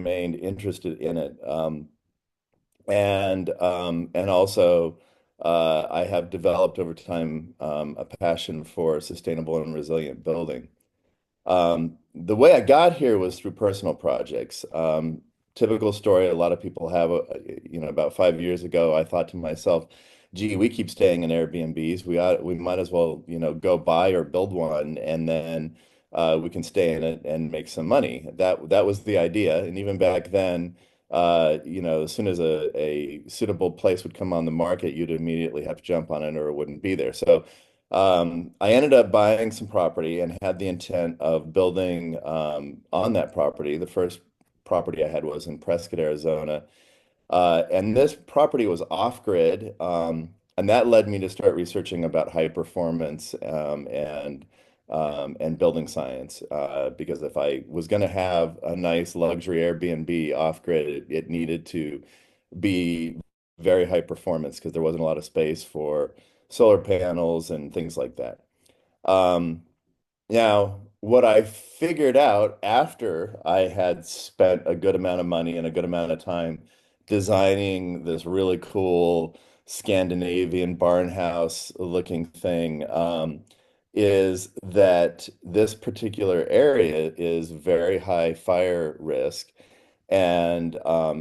remained interested in it. And also, I have developed over time a passion for sustainable and resilient building. The way I got here was through personal projects. Typical story a lot of people have, about 5 years ago, I thought to myself, gee, we keep staying in Airbnbs. We might as well, go buy or build one, and then we can stay in it and make some money. That was the idea. And even back then, as soon as a suitable place would come on the market, you'd immediately have to jump on it or it wouldn't be there. So I ended up buying some property and had the intent of building on that property. The first property I had was in Prescott, Arizona. And this property was off-grid, and that led me to start researching about high performance and building science. Because if I was going to have a nice luxury Airbnb off-grid, it needed to be very high performance because there wasn't a lot of space for solar panels and things like that. Um, Now, what I figured out after I had spent a good amount of money and a good amount of time designing this really cool Scandinavian barn house looking thing, is that this particular area is very high fire risk, and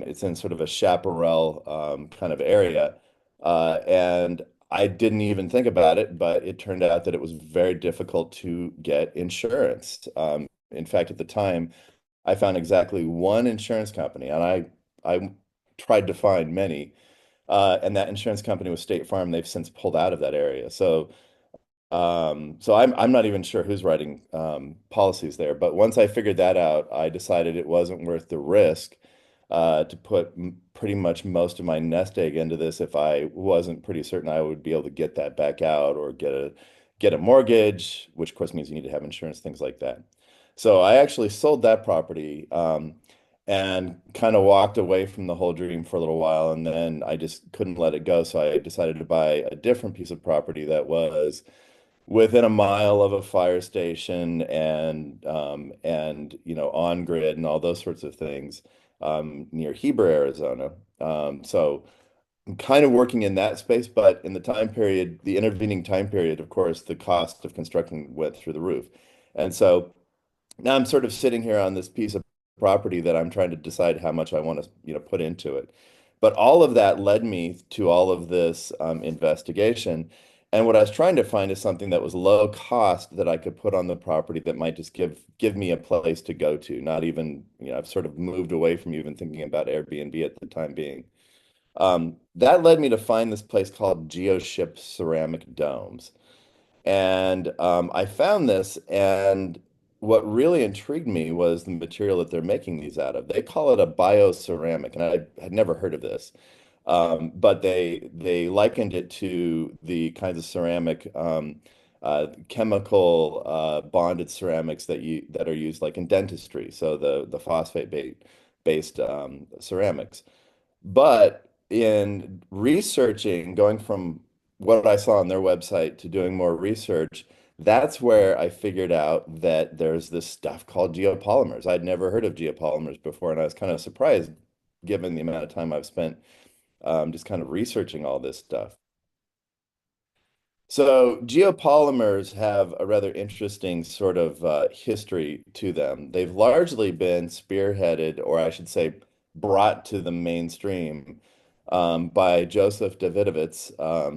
it's in sort of a chaparral kind of area. And I didn't even think about it, but it turned out that it was very difficult to get insurance. In fact, at the time, I found exactly one insurance company, and I tried to find many, and that insurance company was State Farm. They've since pulled out of that area. So I'm not even sure who's writing policies there. But once I figured that out, I decided it wasn't worth the risk to put pretty much most of my nest egg into this if I wasn't pretty certain I would be able to get that back out or get a mortgage, which of course means you need to have insurance, things like that. So I actually sold that property and kind of walked away from the whole dream for a little while, and then I just couldn't let it go. So I decided to buy a different piece of property that was within a mile of a fire station and on grid and all those sorts of things near Heber, Arizona. So I'm kind of working in that space, but in the time period, the intervening time period, of course, the cost of construction went through the roof. And so now I'm sort of sitting here on this piece of property that I'm trying to decide how much I want to, put into it. But all of that led me to all of this investigation. And what I was trying to find is something that was low cost that I could put on the property that might just give me a place to go to. Not even, I've sort of moved away from even thinking about Airbnb at the time being. That led me to find this place called Geoship Ceramic Domes. And I found this, and what really intrigued me was the material that they're making these out of. They call it a bioceramic, and I had never heard of this. But they likened it to the kinds of ceramic, chemical bonded ceramics that are used like in dentistry. So the phosphate based ceramics. But in researching, going from what I saw on their website to doing more research, that's where I figured out that there's this stuff called geopolymers. I'd never heard of geopolymers before, and I was kind of surprised given the amount of time I've spent just kind of researching all this stuff. So geopolymers have a rather interesting sort of history to them. They've largely been spearheaded, or I should say, brought to the mainstream by Joseph Davidovits,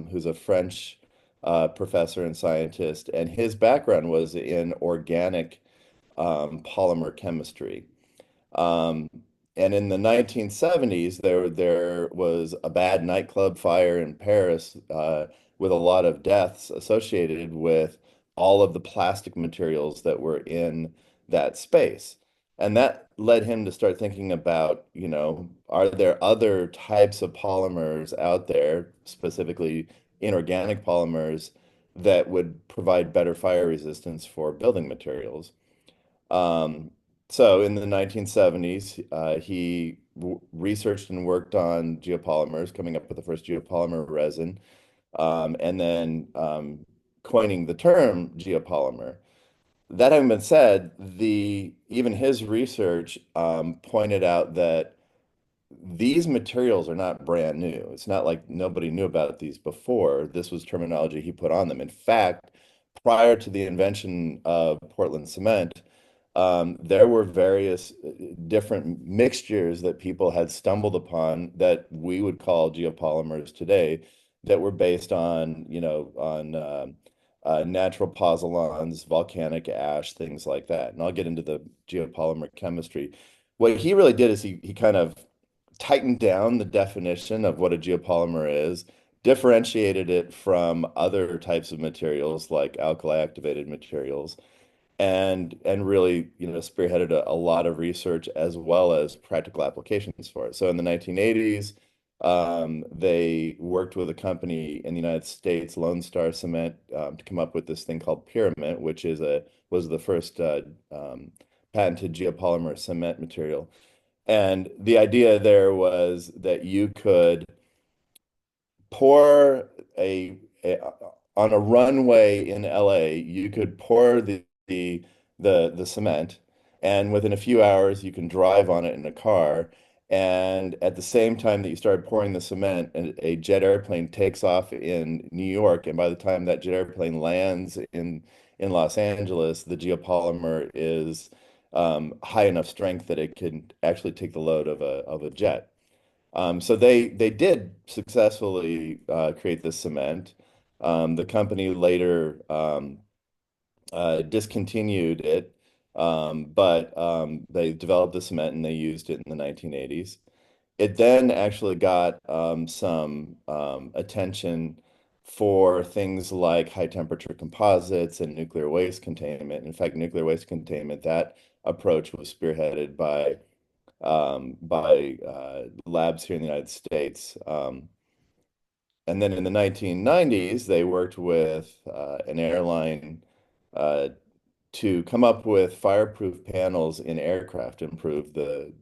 who's a French professor and scientist, and his background was in organic polymer chemistry. Um, and in the 1970s, there was a bad nightclub fire in Paris with a lot of deaths associated with all of the plastic materials that were in that space. And that led him to start thinking about, are there other types of polymers out there, specifically inorganic polymers, that would provide better fire resistance for building materials? Um, so in the 1970s, he researched and worked on geopolymers, coming up with the first geopolymer resin, and then coining the term geopolymer. That having been said, the even his research pointed out that these materials are not brand new. It's not like nobody knew about these before. This was terminology he put on them. In fact, prior to the invention of Portland cement, there were various different mixtures that people had stumbled upon that we would call geopolymers today, that were based on, natural pozzolans, volcanic ash, things like that. And I'll get into the geopolymer chemistry. What he really did is he kind of tightened down the definition of what a geopolymer is, differentiated it from other types of materials like alkali activated materials, and really, spearheaded a lot of research as well as practical applications for it. So in the 1980s, they worked with a company in the United States, Lone Star Cement, to come up with this thing called Pyramid, which was the first patented geopolymer cement material. And the idea there was that you could pour a on a runway in LA, you could pour the cement, and within a few hours you can drive on it in a car. And at the same time that you started pouring the cement, a jet airplane takes off in New York, and by the time that jet airplane lands in Los Angeles, the geopolymer is high enough strength that it can actually take the load of a jet. So they did successfully create this cement. The company later discontinued it, but they developed the cement and they used it in the 1980s. It then actually got some attention for things like high temperature composites and nuclear waste containment. In fact, nuclear waste containment, that approach was spearheaded by labs here in the United States. And then in the 1990s, they worked with an airline uh, to come up with fireproof panels in aircraft to improve the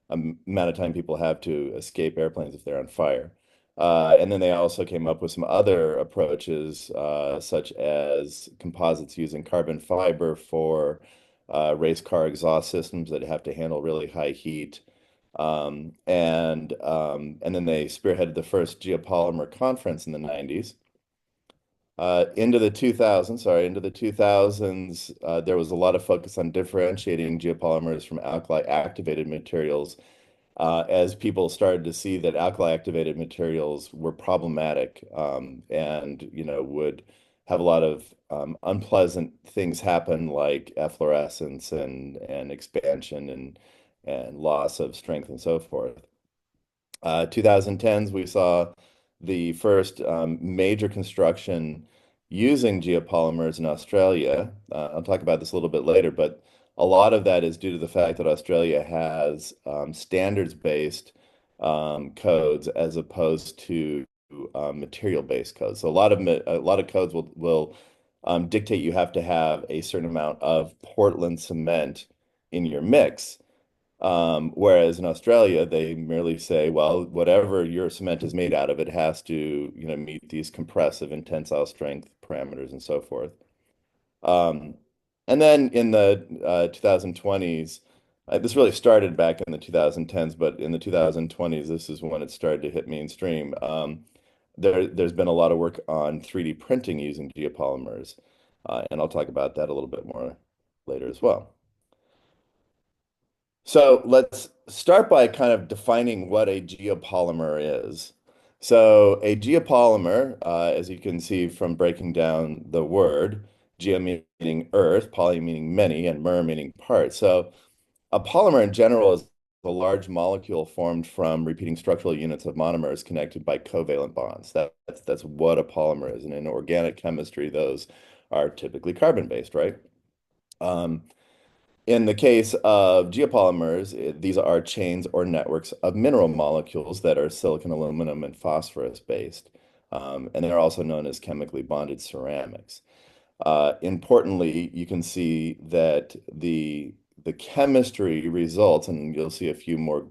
amount of time people have to escape airplanes if they're on fire. And then they also came up with some other approaches, such as composites using carbon fiber for race car exhaust systems that have to handle really high heat. And then they spearheaded the first geopolymer conference in the 90s. Into the 2000s, there was a lot of focus on differentiating geopolymers from alkali activated materials, as people started to see that alkali activated materials were problematic, and would have a lot of unpleasant things happen like efflorescence and expansion and loss of strength and so forth. 2010s, we saw the first major construction using geopolymers in Australia. I'll talk about this a little bit later, but a lot of that is due to the fact that Australia has standards-based codes as opposed to material-based codes. So a lot of codes will dictate you have to have a certain amount of Portland cement in your mix. Whereas in Australia, they merely say, well, whatever your cement is made out of, it has to, meet these compressive and tensile strength parameters and so forth. Um, and then in the 2020s, this really started back in the 2010s, but in the 2020s, this is when it started to hit mainstream. There's been a lot of work on 3D printing using geopolymers, and I'll talk about that a little bit more later as well. So let's start by kind of defining what a geopolymer is. So a geopolymer, as you can see from breaking down the word, geo meaning earth, poly meaning many, and mer meaning part. So a polymer in general is a large molecule formed from repeating structural units of monomers connected by covalent bonds. That's what a polymer is. And in organic chemistry, those are typically carbon-based, right? Um, in the case of geopolymers, these are chains or networks of mineral molecules that are silicon, aluminum, and phosphorus based. And they're also known as chemically bonded ceramics. Importantly, you can see that the chemistry results, and you'll see a few more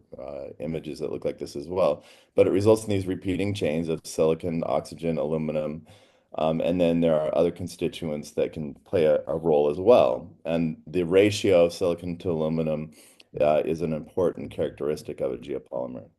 images that look like this as well, but it results in these repeating chains of silicon, oxygen, aluminum, And then there are other constituents that can play a role as well. And the ratio of silicon to aluminum is an important characteristic of a geopolymer.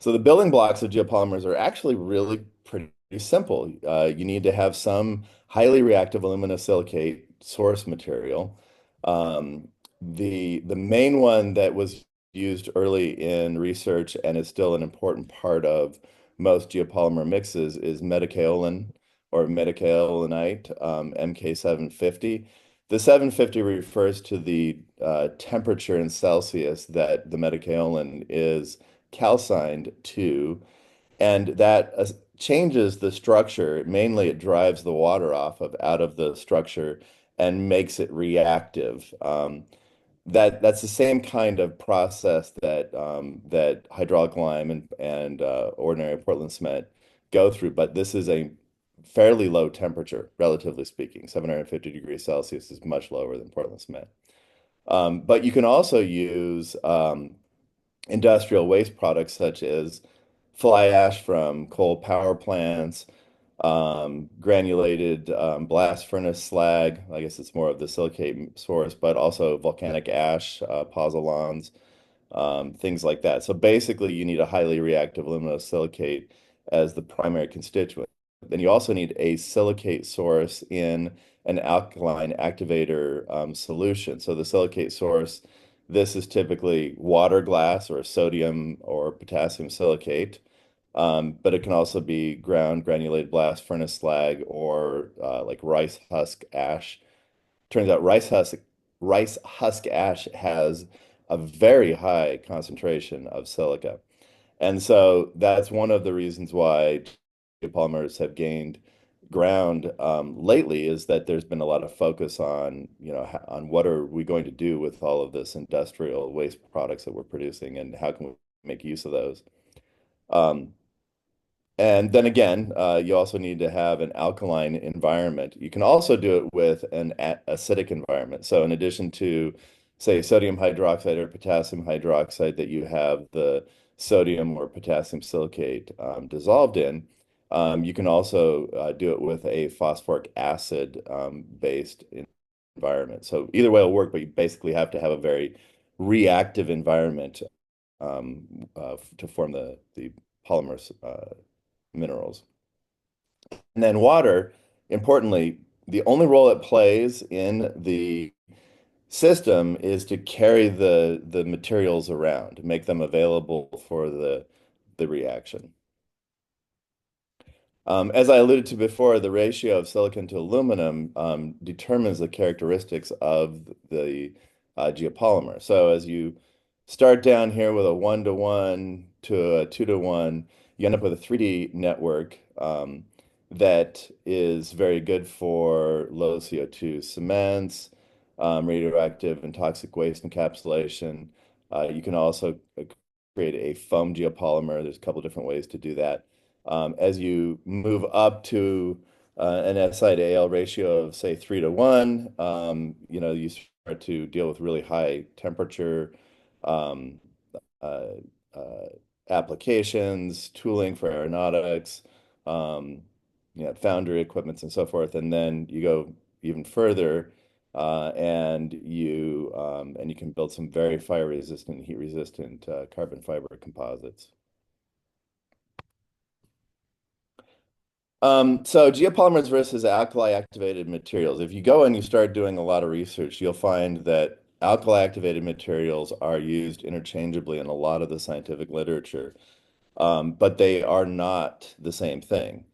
So the building blocks of geopolymers are actually really pretty simple. You need to have some highly reactive aluminosilicate source material. Um, the main one that was used early in research and is still an important part of most geopolymer mixes is metakaolin or metakaolinite, MK750. The 750 refers to the temperature in Celsius that the metakaolin is calcined to, and that changes the structure. Mainly, it drives the water off of out of the structure and makes it reactive. That's the same kind of process that hydraulic lime and ordinary Portland cement go through, but this is a fairly low temperature, relatively speaking. 750 degrees Celsius is much lower than Portland cement. But you can also use industrial waste products such as fly ash from coal power plants, granulated blast furnace slag. I guess it's more of the silicate source, but also volcanic ash, pozzolans, things like that. So basically, you need a highly reactive aluminosilicate as the primary constituent. Then you also need a silicate source in an alkaline activator solution. So the silicate source, this is typically water glass or sodium or potassium silicate. But it can also be ground granulated blast furnace slag or like rice husk ash. Turns out rice husk ash has a very high concentration of silica. And so that's one of the reasons why polymers have gained ground lately is that there's been a lot of focus on, on what are we going to do with all of this industrial waste products that we're producing and how can we make use of those. Um, and then again, you also need to have an alkaline environment. You can also do it with an acidic environment. So in addition to, say, sodium hydroxide or potassium hydroxide that you have the sodium or potassium silicate dissolved in, you can also do it with a phosphoric acid based environment. So either way will work, but you basically have to have a very reactive environment to form the polymers minerals. And then water, importantly, the only role it plays in the system is to carry the materials around, make them available for the reaction. As I alluded to before, the ratio of silicon to aluminum determines the characteristics of the geopolymer. So as you start down here with a 1-to-1 to a 2-to-1, you end up with a 3D network that is very good for low CO2 cements, radioactive and toxic waste encapsulation. You can also create a foam geopolymer. There's a couple different ways to do that. As you move up to an SI to AL ratio of say 3-to-1, you start to deal with really high temperature um, uh, uh, applications, tooling for aeronautics, um, foundry equipments, and so forth. And then you go even further, and you can build some very fire resistant, heat resistant carbon fiber composites. So geopolymers versus alkali activated materials. If you go and you start doing a lot of research, you'll find that alkali activated materials are used interchangeably in a lot of the scientific literature, but they are not the same thing.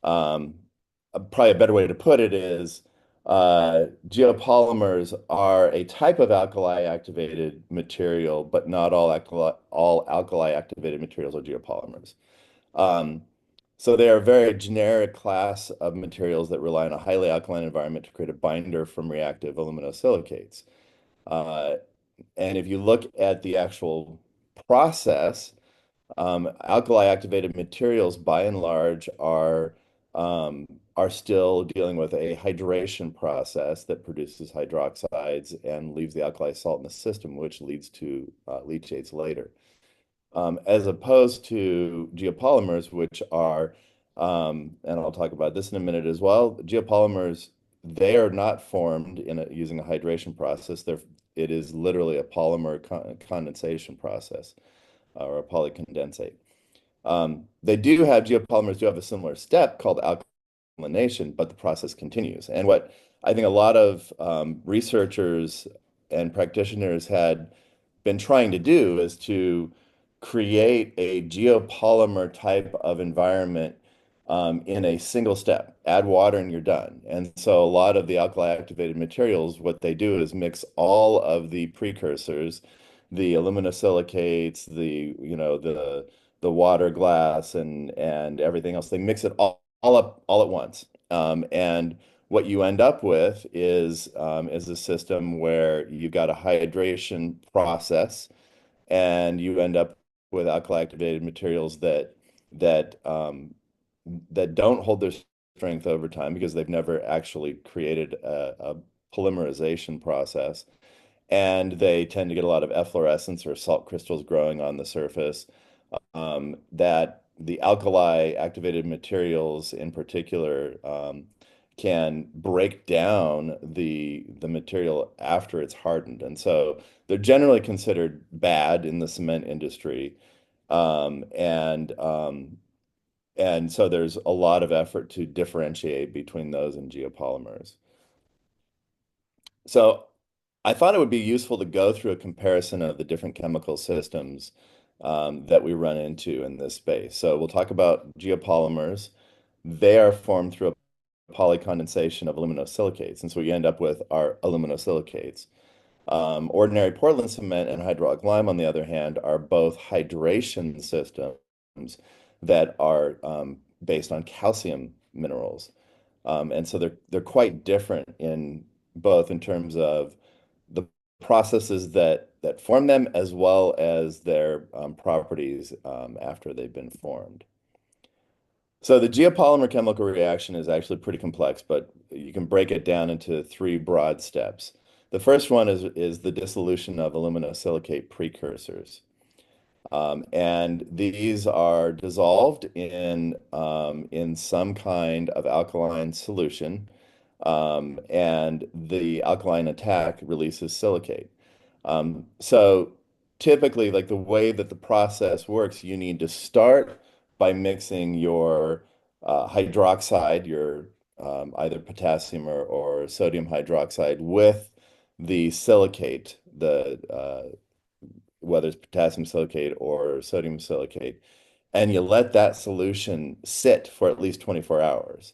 Um, Probably a better way to put it is geopolymers are a type of alkali activated material, but not all alkali activated materials are geopolymers. Um, so they are a very generic class of materials that rely on a highly alkaline environment to create a binder from reactive aluminosilicates. Uh, and if you look at the actual process, alkali activated materials by and large um, are still dealing with a hydration process that produces hydroxides and leaves the alkali salt in the system, which leads to leachates later, as opposed to geopolymers, which are and I'll talk about this in a minute as well. Geopolymers, they are not formed using a hydration process. It is literally a polymer condensation process or a polycondensate. Geopolymers do have a similar step called alkylation, but the process continues. And what I think a lot of researchers and practitioners had been trying to do is to create a geopolymer type of environment in a single step. Add water and you're done. And so a lot of the alkali activated materials, what they do is mix all of the precursors, the aluminosilicates, the water glass and everything else. They mix it all up all at once. And what you end up with is a system where you've got a hydration process, and you end up with alkali activated materials that that don't hold their strength over time because they've never actually created a polymerization process, and they tend to get a lot of efflorescence or salt crystals growing on the surface. That the alkali activated materials in particular can break down the material after it's hardened. And so they're generally considered bad in the cement industry. Um, and um, and so there's a lot of effort to differentiate between those and geopolymers. So I thought it would be useful to go through a comparison of the different chemical systems that we run into in this space. So we'll talk about geopolymers. They are formed through a polycondensation of aluminosilicates, and so we end up with our aluminosilicates. Ordinary Portland cement and hydraulic lime, on the other hand, are both hydration systems that are based on calcium minerals. And so they're quite different in both in terms of the processes that form them as well as their properties after they've been formed. So the geopolymer chemical reaction is actually pretty complex, but you can break it down into three broad steps. The first one is the dissolution of aluminosilicate precursors. And these are dissolved in some kind of alkaline solution, and the alkaline attack releases silicate. So typically, like the way that the process works, you need to start by mixing your hydroxide, your either potassium or sodium hydroxide, with the silicate, the whether it's potassium silicate or sodium silicate, and you let that solution sit for at least 24 hours.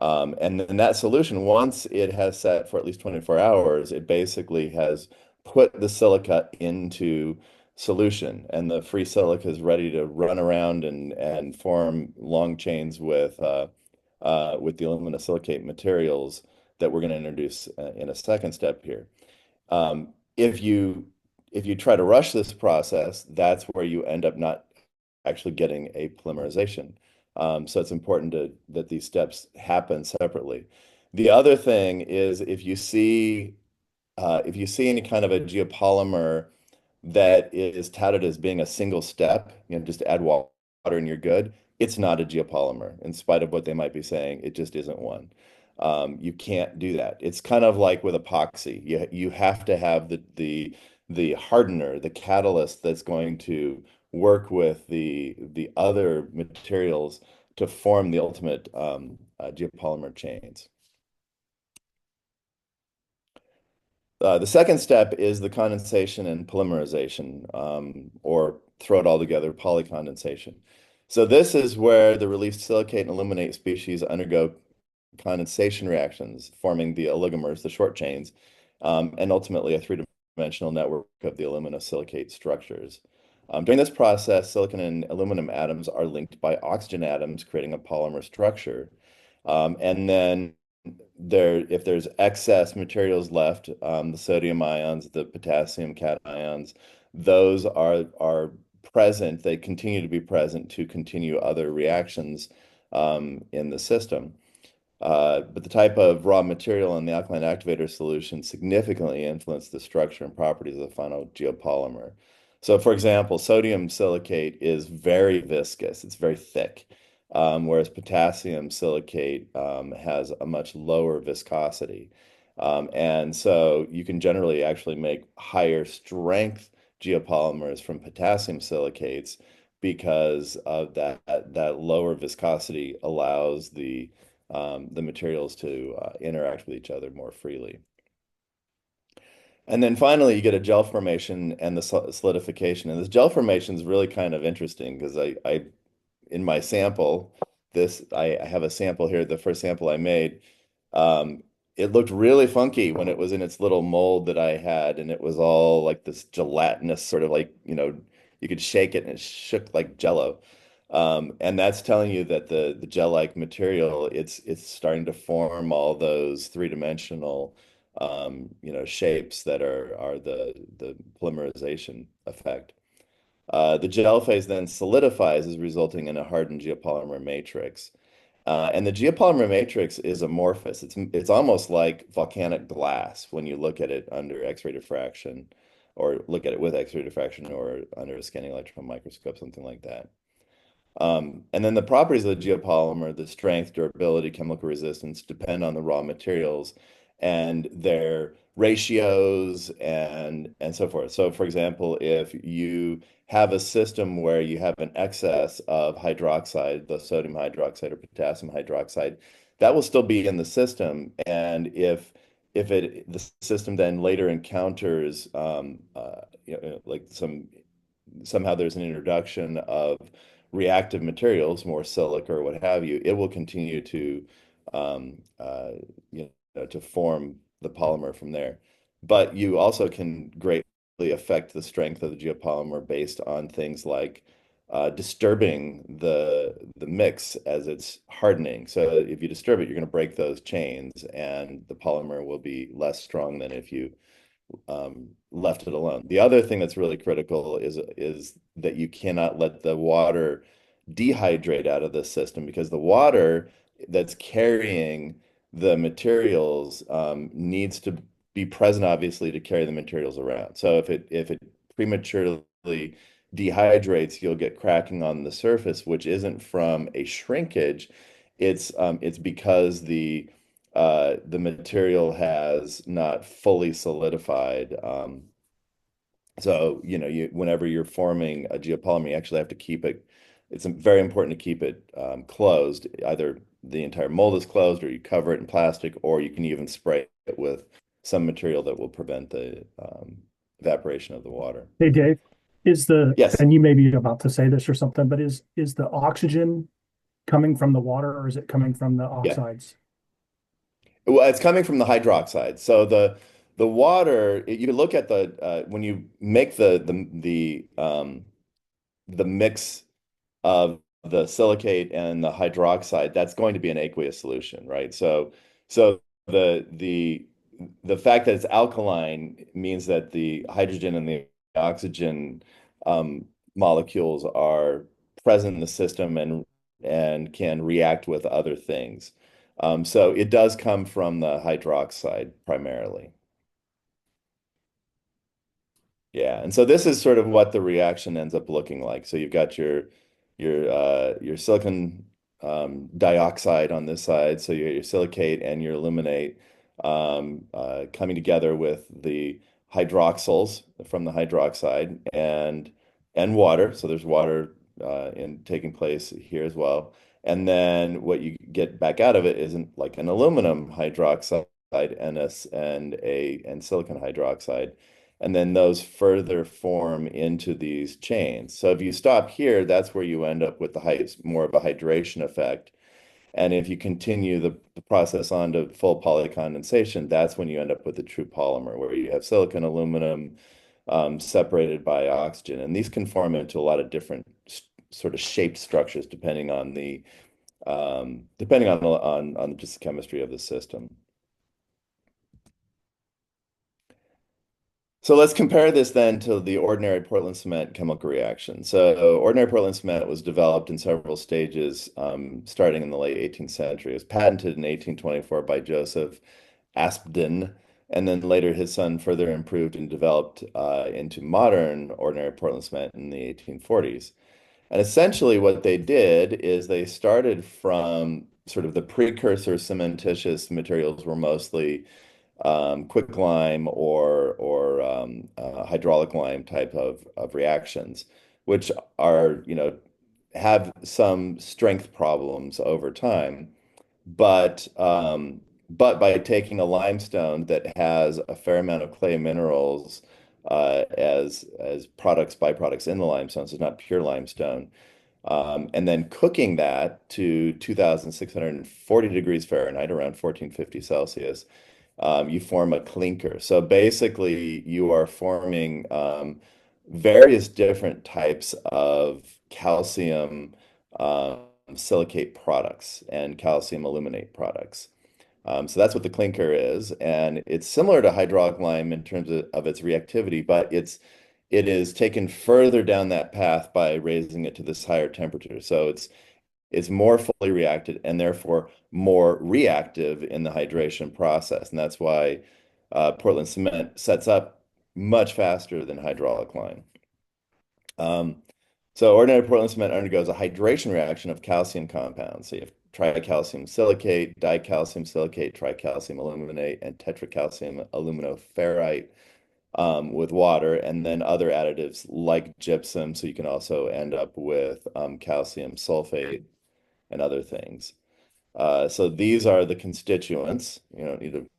And then that solution, once it has set for at least 24 hours, it basically has put the silica into solution, and the free silica is ready to run around and form long chains with the aluminosilicate materials that we're going to introduce in a second step here. If you try to rush this process, that's where you end up not actually getting a polymerization. So it's important that these steps happen separately. The other thing is if you see any kind of a geopolymer that is touted as being a single step, just add water and you're good, it's not a geopolymer. In spite of what they might be saying, it just isn't one. You can't do that. It's kind of like with epoxy. You have to have the hardener, the catalyst that's going to work with the other materials to form the ultimate geopolymer chains. The second step is the condensation and polymerization, or throw it all together, polycondensation. So this is where the released silicate and aluminate species undergo condensation reactions, forming the oligomers, the short chains, and ultimately a three-dimensional network of the aluminosilicate structures. During this process, silicon and aluminum atoms are linked by oxygen atoms, creating a polymer structure. And then if there's excess materials left, the sodium ions, the potassium cations, those are present. They continue to be present to continue other reactions in the system. But the type of raw material in the alkaline activator solution significantly influence the structure and properties of the final geopolymer. So, for example, sodium silicate is very viscous. It's very thick. whereas potassium silicate has a much lower viscosity. And so you can generally actually make higher strength geopolymers from potassium silicates because of that lower viscosity allows the materials to interact with each other more freely. And then finally, you get a gel formation and the solidification. And this gel formation is really kind of interesting because I in my sample, I have a sample here, the first sample I made. Um, it looked really funky when it was in its little mold that I had, and it was all like this gelatinous sort of like, you could shake it and it shook like jello. And that's telling you that the gel-like material, it's starting to form all those three-dimensional shapes that are the polymerization effect. The gel phase then solidifies, is resulting in a hardened geopolymer matrix. And the geopolymer matrix is amorphous. It's almost like volcanic glass when you look at it under X-ray diffraction, or look at it with X-ray diffraction, or under a scanning electron microscope, something like that. And then the properties of the geopolymer, the strength, durability, chemical resistance, depend on the raw materials and their ratios and so forth. So, for example, if you have a system where you have an excess of hydroxide, the sodium hydroxide or potassium hydroxide, that will still be in the system. And if the system then later encounters like somehow there's an introduction of reactive materials, more silica or what have you, it will continue to um, uh, to form the polymer from there. But you also can greatly affect the strength of the geopolymer based on things like disturbing the mix as it's hardening. So if you disturb it, you're going to break those chains, and the polymer will be less strong than if you left it alone. The other thing that's really critical is that you cannot let the water dehydrate out of the system, because the water that's carrying the materials needs to be present, obviously, to carry the materials around. So if it prematurely dehydrates, you'll get cracking on the surface, which isn't from a shrinkage. It's because the material has not fully solidified. So, whenever you're forming a geopolymer, you actually have to keep it. It's very important to keep it closed. Either the entire mold is closed, or you cover it in plastic, or you can even spray it with some material that will prevent the evaporation of the water. Hey Dave, Yes. and you may be about to say this or something, but is the oxygen coming from the water or is it coming from the Yeah. oxides? Well, it's coming from the hydroxide. So the water, you look at the when you make the mix of the silicate and the hydroxide, that's going to be an aqueous solution, right? So the fact that it's alkaline means that the hydrogen and the oxygen um, molecules are present in the system and can react with other things. So it does come from the hydroxide primarily. Yeah, and so this is sort of what the reaction ends up looking like. So you've got your silicon dioxide on this side, so your silicate and your aluminate coming together with the hydroxyls from the hydroxide and water. So there's water in taking place here as well. And then what you get back out of it isn't like an aluminum hydroxide and silicon hydroxide, and then those further form into these chains. So if you stop here, that's where you end up with more of a hydration effect. And if you continue the process on to full polycondensation, that's when you end up with the true polymer, where you have silicon, aluminum separated by oxygen. And these can form into a lot of different sort of shaped structures depending on just the chemistry of the system. So let's compare this then to the ordinary Portland cement chemical reaction. So ordinary Portland cement was developed in several stages, starting in the late 18th century. It was patented in 1824 by Joseph Aspdin, and then later his son further improved and developed into modern ordinary Portland cement in the 1840s. And essentially, what they did is they started from sort of the precursor cementitious materials were mostly quicklime or hydraulic lime type of reactions, which are, have some strength problems over time. But by taking a limestone that has a fair amount of clay minerals as products, byproducts in the limestone, so it's not pure limestone, and then cooking that to 2,640 degrees Fahrenheit, around 1450 Celsius, you form a clinker. So basically, you are forming various different types of calcium silicate products and calcium aluminate products. So that's what the clinker is, and it's similar to hydraulic lime in terms of its reactivity, but it is taken further down that path by raising it to this higher temperature. So it's more fully reacted and therefore more reactive in the hydration process. And that's why Portland cement sets up much faster than hydraulic lime. Um, so ordinary Portland cement undergoes a hydration reaction of calcium compounds. So you have tricalcium silicate, dicalcium silicate, tricalcium aluminate, and tetracalcium aluminoferrite with water, and then other additives like gypsum. So you can also end up with calcium sulfate and other things. So these are the constituents. You don't need to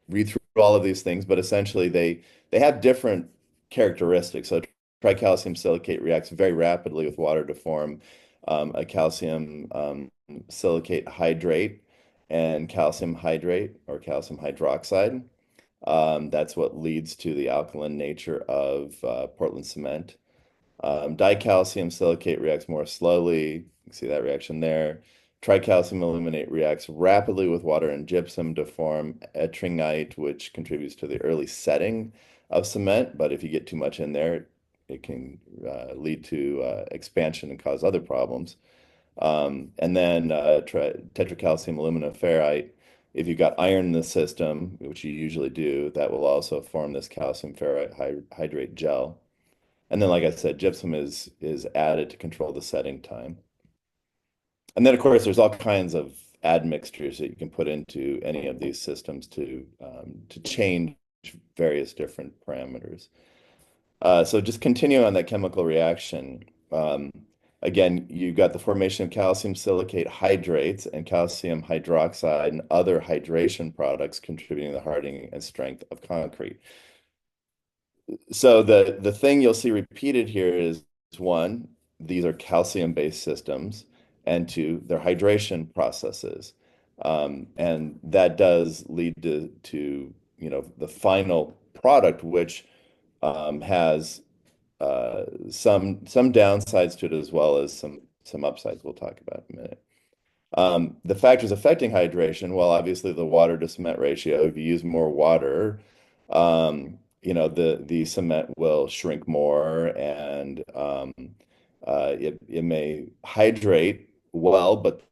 read through all of these things, but essentially they have different characteristics. So tricalcium silicate reacts very rapidly with water to form a calcium silicate hydrate and calcium hydrate or calcium hydroxide. That's what leads to the alkaline nature of Portland cement. Dicalcium silicate reacts more slowly. You can see that reaction there. Tricalcium aluminate reacts rapidly with water and gypsum to form ettringite, which contributes to the early setting of cement. But if you get too much in there, it can lead to expansion and cause other problems. And then tetracalcium aluminoferrite, if you've got iron in the system, which you usually do, that will also form this calcium ferrite hydrate gel. And then, like I said, gypsum is added to control the setting time. And then, of course, there's all kinds of admixtures that you can put into any of these systems to change various different parameters. So just continuing on that chemical reaction, again, you've got the formation of calcium silicate hydrates and calcium hydroxide and other hydration products contributing to the hardening and strength of concrete. So the thing you'll see repeated here is one, these are calcium-based systems, and two, they're hydration processes. And that does lead to the final product, which has some downsides to it as well as some upsides we'll talk about in a minute. The factors affecting hydration, well, obviously the water to cement ratio. If you use more water, the cement will shrink more, and it may hydrate well, but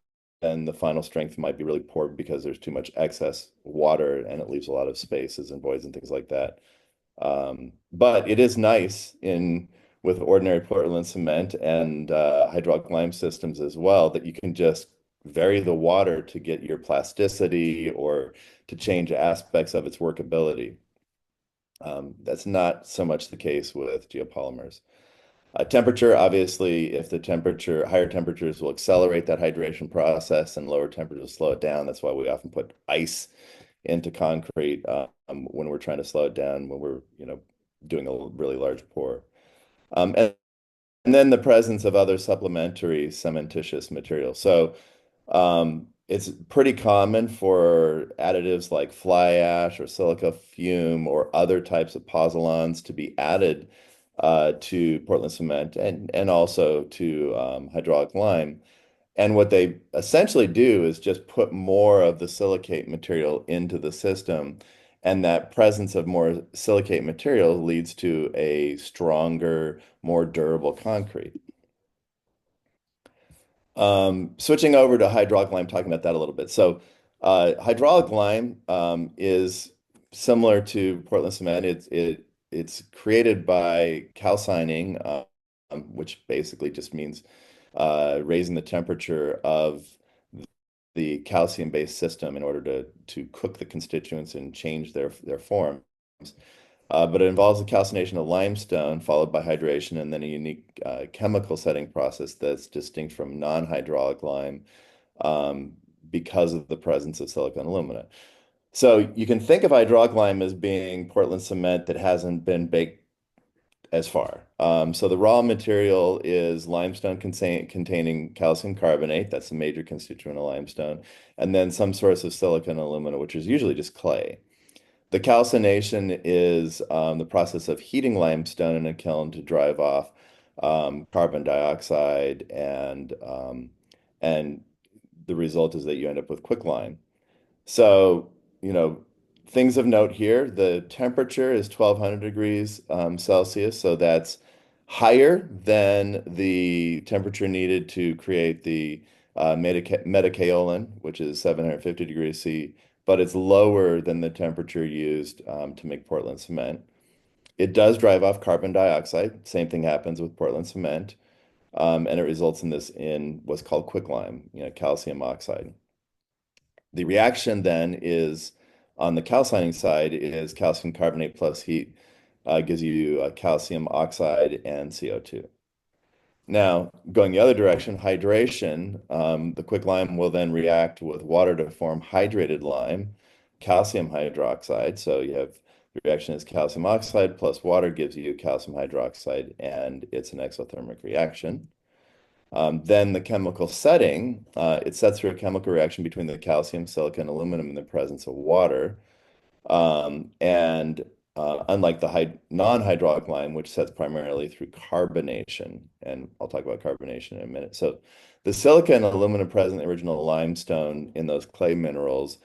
then the final strength might be really poor because there's too much excess water and it leaves a lot of spaces and voids and things like that. But it is nice in with ordinary Portland cement and hydraulic lime systems as well that you can just vary the water to get your plasticity or to change aspects of its workability. That's not so much the case with geopolymers. Temperature, obviously, if the temperature, higher temperatures will accelerate that hydration process and lower temperatures slow it down. That's why we often put ice into concrete when we're trying to slow it down, when we're, doing a really large pour. And then the presence of other supplementary cementitious materials. So it's pretty common for additives like fly ash or silica fume or other types of pozzolans to be added to Portland cement and also to hydraulic lime. And what they essentially do is just put more of the silicate material into the system. And that presence of more silicate material leads to a stronger, more durable concrete. Switching over to hydraulic lime, talking about that a little bit. So, hydraulic lime is similar to Portland cement. It's created by calcining which basically just means raising the temperature of the calcium-based system in order to cook the constituents and change their forms. But it involves the calcination of limestone followed by hydration and then a unique chemical setting process that's distinct from non-hydraulic lime um, because of the presence of silicon alumina. So you can think of hydraulic lime as being Portland cement that hasn't been baked as far. So the raw material is limestone containing calcium carbonate, that's a major constituent of limestone, and then some source of silicon alumina, which is usually just clay. The calcination is the process of heating limestone in a kiln to drive off carbon dioxide, and the result is that you end up with quicklime. So, you know, things of note here, the temperature is 1200 degrees Celsius, so that's higher than the temperature needed to create the metakaolin, which is 750 degrees C, but it's lower than the temperature used to make Portland cement. It does drive off carbon dioxide. Same thing happens with Portland cement, and it results in this in what's called quicklime, calcium oxide. The reaction then is on the calcining side is calcium carbonate plus heat gives you calcium oxide and CO2. Now, going the other direction, hydration, the quicklime will then react with water to form hydrated lime, calcium hydroxide. So you have the reaction is calcium oxide plus water gives you calcium hydroxide, and it's an exothermic reaction. Then the chemical setting, it sets through a chemical reaction between the calcium, silicon, aluminum in the presence of water. And unlike the non-hydraulic lime, which sets primarily through carbonation, and I'll talk about carbonation in a minute. So the silicon and aluminum present in the original limestone in those clay minerals,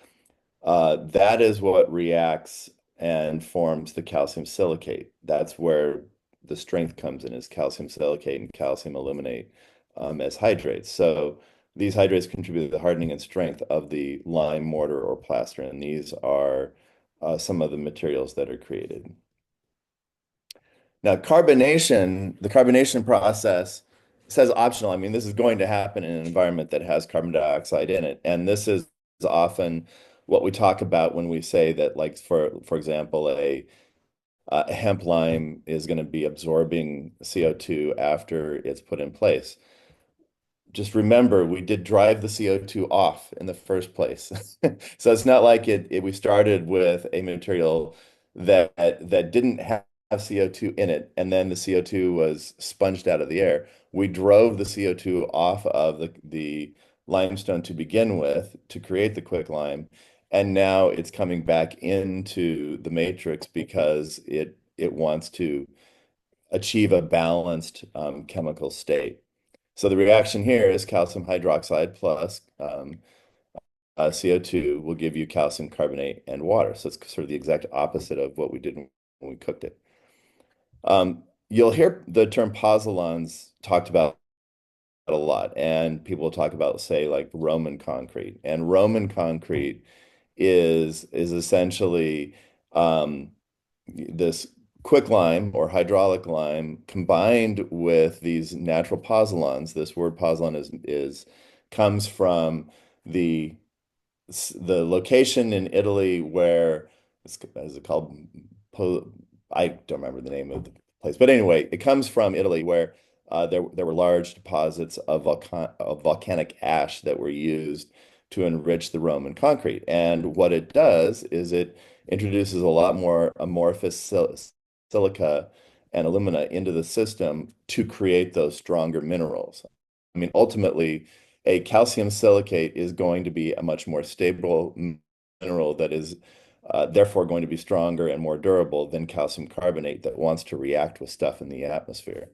that is what reacts and forms the calcium silicate. That's where the strength comes in, is calcium silicate and calcium aluminate as hydrates. So these hydrates contribute to the hardening and strength of the lime mortar or plaster, and these are some of the materials that are created. Now, the carbonation process says optional. I mean, this is going to happen in an environment that has carbon dioxide in it. And this is often what we talk about when we say that, like, for example, a hemp lime is going to be absorbing CO2 after it's put in place. Just remember, we did drive the CO2 off in the first place. So it's not like we started with a material that didn't have CO2 in it, and then the CO2 was sponged out of the air. We drove the CO2 off of the limestone to begin with to create the quicklime, and now it's coming back into the matrix because it wants to achieve a balanced chemical state. So the reaction here is calcium hydroxide plus CO2 will give you calcium carbonate and water. So it's sort of the exact opposite of what we did when we cooked it. You'll hear the term pozzolans talked about a lot, and people will talk about, say, like Roman concrete. And Roman concrete is essentially this quicklime or hydraulic lime combined with these natural pozzolans. This word pozzolan is comes from the the location in Italy where is it called? I don't remember the name of the place, but anyway, it comes from Italy where there were large deposits of volcanic ash that were used to enrich the Roman concrete. And what it does is it introduces a lot more amorphous silica and alumina into the system to create those stronger minerals. I mean, ultimately, a calcium silicate is going to be a much more stable mineral that is therefore going to be stronger and more durable than calcium carbonate that wants to react with stuff in the atmosphere.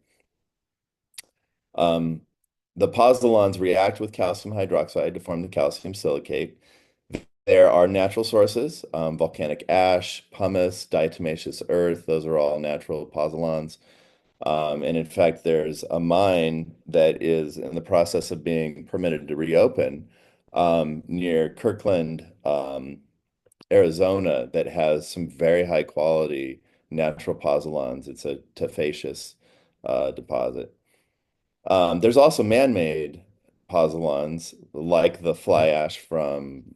Um, the pozzolans react with calcium hydroxide to form the calcium silicate. There are natural sources, volcanic ash, pumice, diatomaceous earth. Those are all natural pozzolans. And in fact, there's a mine that is in the process of being permitted to reopen near Kirkland, Arizona, that has some very high quality natural pozzolans. It's a tufaceous deposit. There's also man-made pozzolans like the fly ash from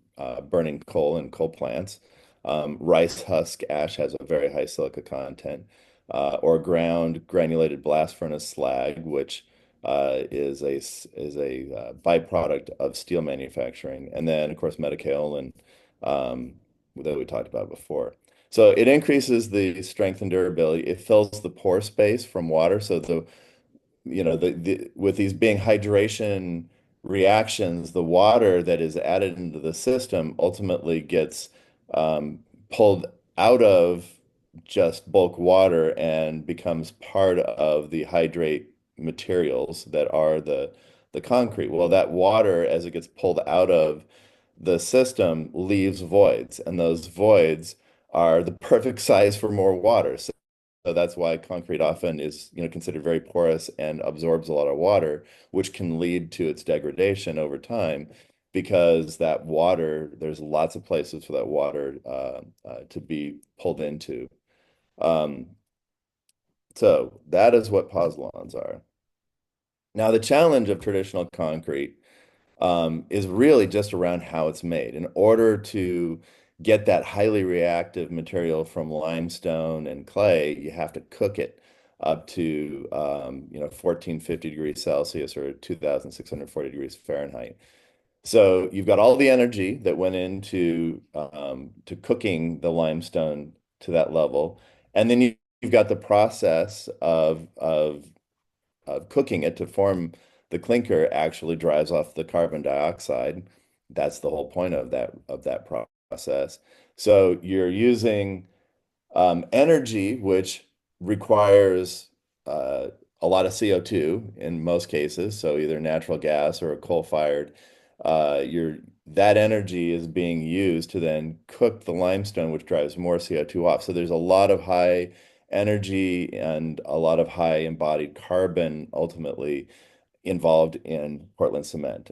burning coal and coal plants. Rice husk ash has a very high silica content, or ground granulated blast furnace slag, which is a byproduct of steel manufacturing, and then of course metakaolin um, that we talked about before. So it increases the strength and durability. It fills the pore space from water, so the with these being hydration reactions, the water that is added into the system ultimately gets pulled out of just bulk water and becomes part of the hydrate materials that are the concrete. Well, that water, as it gets pulled out of the system, leaves voids, and those voids are the perfect size for more water. So that's why concrete often is, considered very porous and absorbs a lot of water, which can lead to its degradation over time because that water, there's lots of places for that water to be pulled into. Um, so that is what pozzolans are. Now, the challenge of traditional concrete is really just around how it's made. In order to get that highly reactive material from limestone and clay, you have to cook it up to 1450 degrees Celsius or 2640 degrees Fahrenheit. So you've got all the energy that went into to cooking the limestone to that level, and then you've got the process of cooking it to form the clinker actually drives off the carbon dioxide. That's the whole point of that process. So you're using energy, which requires uh, a lot of CO2 in most cases. So either natural gas or a coal-fired. That energy is being used to then cook the limestone, which drives more CO2 off. So there's a lot of high energy and a lot of high embodied carbon ultimately involved in Portland cement.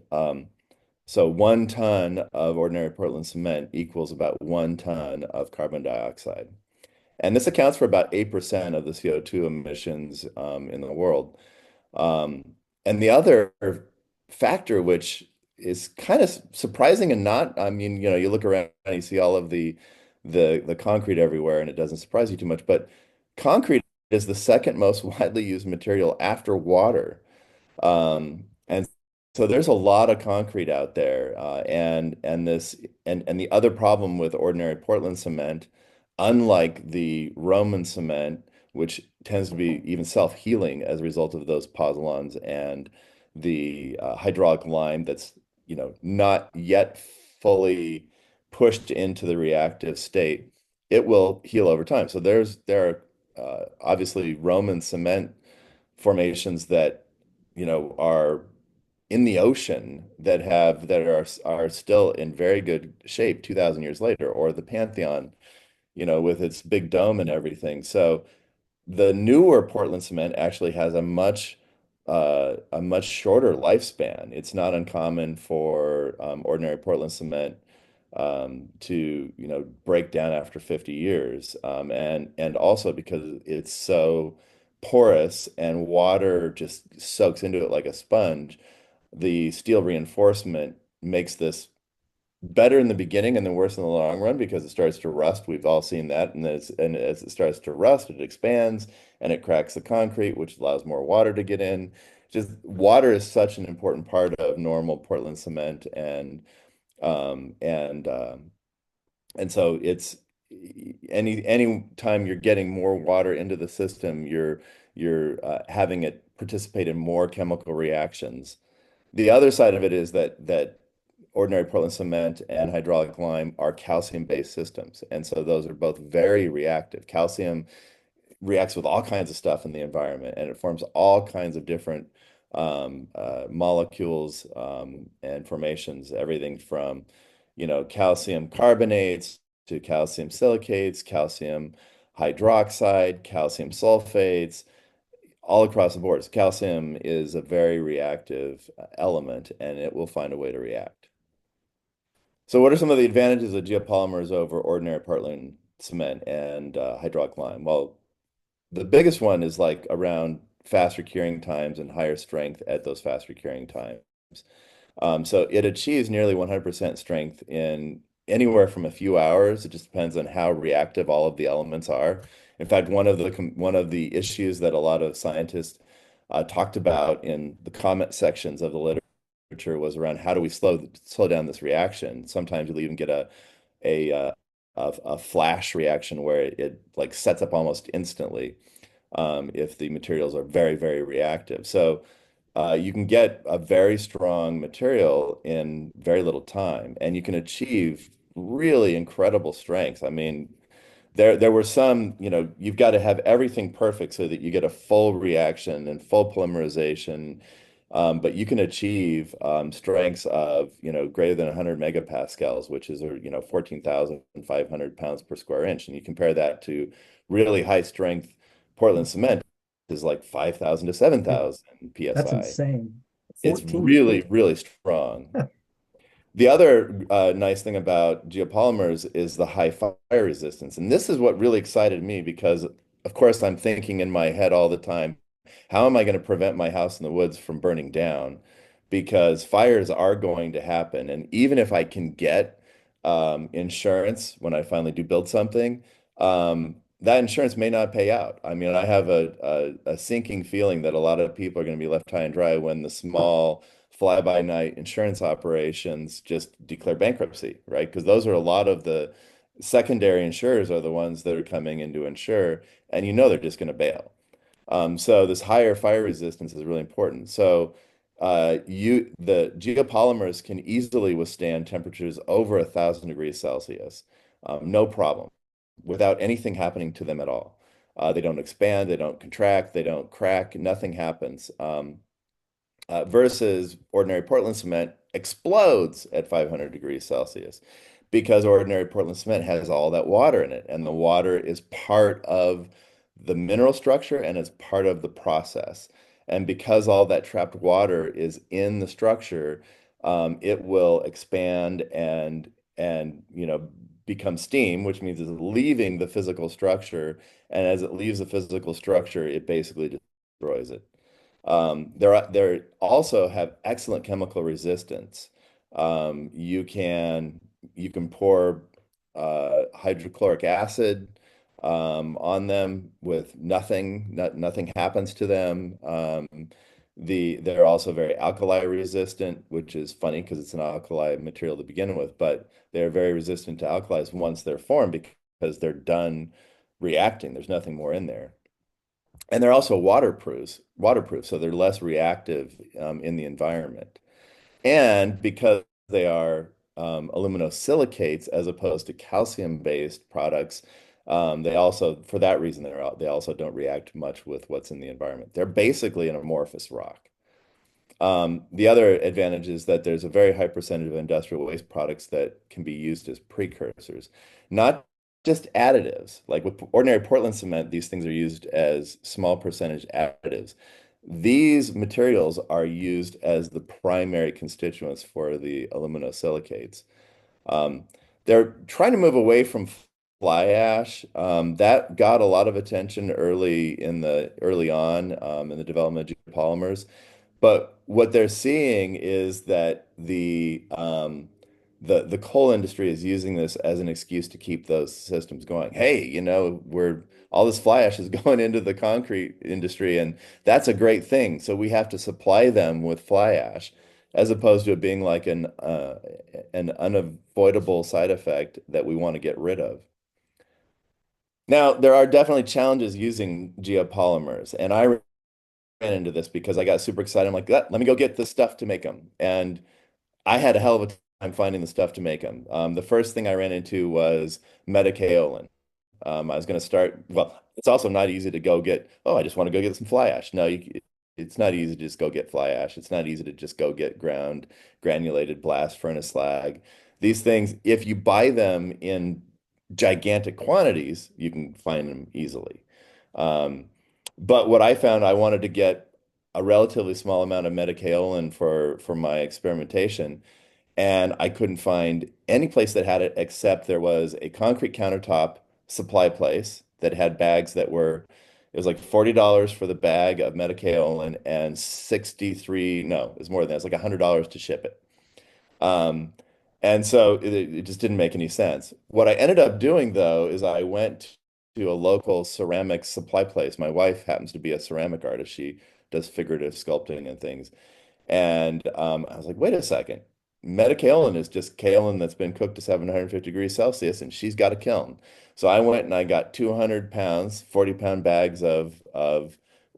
So 1 ton of ordinary Portland cement equals about 1 ton of carbon dioxide. And this accounts for about 8% of the CO2 emissions in the world. Um, and the other factor, which is kind of surprising and not, I mean, you look around and you see all of the concrete everywhere, and it doesn't surprise you too much. But concrete is the second most widely used material after water. And so there's a lot of concrete out there, and the other problem with ordinary Portland cement, unlike the Roman cement, which tends to be even self-healing as a result of those pozzolans and the hydraulic lime that's not yet fully pushed into the reactive state, it will heal over time. So there are obviously Roman cement formations that are in the ocean that are still in very good shape 2,000 years later, or the Pantheon, with its big dome and everything. So the newer Portland cement actually has a much shorter lifespan. It's not uncommon for ordinary Portland cement to break down after 50 years, and also because it's so porous and water just soaks into it like a sponge, the steel reinforcement makes this better in the beginning and then worse in the long run because it starts to rust. We've all seen that, and as it starts to rust, it expands and it cracks the concrete, which allows more water to get in. Just water is such an important part of normal Portland cement, um, and um, and so it's any time you're getting more water into the system, you're having it participate in more chemical reactions. The other side of it is that ordinary Portland cement and hydraulic lime are calcium-based systems, and so those are both very reactive. Calcium reacts with all kinds of stuff in the environment, and it forms all kinds of different molecules and formations, everything from, calcium carbonates to calcium silicates, calcium hydroxide, calcium sulfates, all across the board. So calcium is a very reactive element, and it will find a way to react. So what are some of the advantages of geopolymers over ordinary Portland cement and hydraulic lime? Well, the biggest one is like around faster curing times and higher strength at those faster curing times. So it achieves nearly 100% strength in anywhere from a few hours. It just depends on how reactive all of the elements are. In fact, one of the issues that a lot of scientists talked about in the comment sections of the literature was around how do we slow down this reaction. Sometimes you'll even get a uh, a flash reaction where it like sets up almost instantly if the materials are very, very reactive. So you can get a very strong material in very little time, and you can achieve really incredible strength. I mean, there were some, you've got to have everything perfect so that you get a full reaction and full polymerization. But you can achieve strengths of, greater than 100 megapascals, which is, 14,500 pounds per square inch. And you compare that to really high strength Portland cement is like 5,000 to Yeah, 7,000 that's PSI. insane. It's 14. really, really strong. The other nice thing about geopolymers is the high fire resistance. And this is what really excited me because, of course, I'm thinking in my head all the time, how am I going to prevent my house in the woods from burning down? Because fires are going to happen. And even if I can get insurance when I finally do build something, that insurance may not pay out. I mean, I have a sinking feeling that a lot of people are going to be left high and dry when the small fly-by-night insurance operations just declare bankruptcy, right? Because those are a lot of the secondary insurers are the ones that are coming in to insure, and they're just going to bail. So this higher fire resistance is really important. So the geopolymers can easily withstand temperatures over 1,000 degrees Celsius, no problem, without anything happening to them at all. They don't expand, they don't contract, they don't crack, nothing happens. Versus ordinary Portland cement explodes at 500 degrees Celsius because ordinary Portland cement has all that water in it, and the water is part of the mineral structure and is part of the process. And because all that trapped water is in the structure, it will expand and become steam, which means it's leaving the physical structure. And as it leaves the physical structure, it basically destroys it. They also have excellent chemical resistance. You can pour hydrochloric acid on them with nothing happens to them. They're also very alkali resistant, which is funny because it's an alkali material to begin with, but they're very resistant to alkalis once they're formed because they're done reacting. There's nothing more in there. And they're also waterproof, so they're less reactive in the environment. And because they are aluminosilicates as opposed to calcium-based products, for that reason, they also don't react much with what's in the environment. They're basically an amorphous rock. The other advantage is that there's a very high percentage of industrial waste products that can be used as precursors, not just additives. Like with ordinary Portland cement, these things are used as small percentage additives. These materials are used as the primary constituents for the aluminosilicates. Um, they're trying to move away from fly ash. That got a lot of attention early on in the development of polymers. But what they're seeing is that the coal industry is using this as an excuse to keep those systems going. Hey, we're all this fly ash is going into the concrete industry, and that's a great thing. So we have to supply them with fly ash, as opposed to it being like an unavoidable side effect that we want to get rid of. Now, there are definitely challenges using geopolymers, and I ran into this because I got super excited. I'm like, let me go get the stuff to make them. And I had a hell of a time finding the stuff to make them. The first thing I ran into was metakaolin. I was going to start, well, it's also not easy to go get, oh, I just want to go get some fly ash. No, it's not easy to just go get fly ash. It's not easy to just go get granulated blast furnace slag. These things, if you buy them in gigantic quantities, you can find them easily. Um, but what I found, I wanted to get a relatively small amount of metakaolin for my experimentation, and I couldn't find any place that had it except there was a concrete countertop supply place that had bags that were It was like $40 for the bag of metakaolin and 63, no, it was more than that. It's like $100 to ship it. Um, and so it just didn't make any sense. What I ended up doing though is I went to a local ceramic supply place. My wife happens to be a ceramic artist. She does figurative sculpting and things. And I was like, wait a second. Metakaolin is just kaolin that's been cooked to 750 degrees Celsius, and she's got a kiln. So I went and I got 200 pounds, 40-pound bags of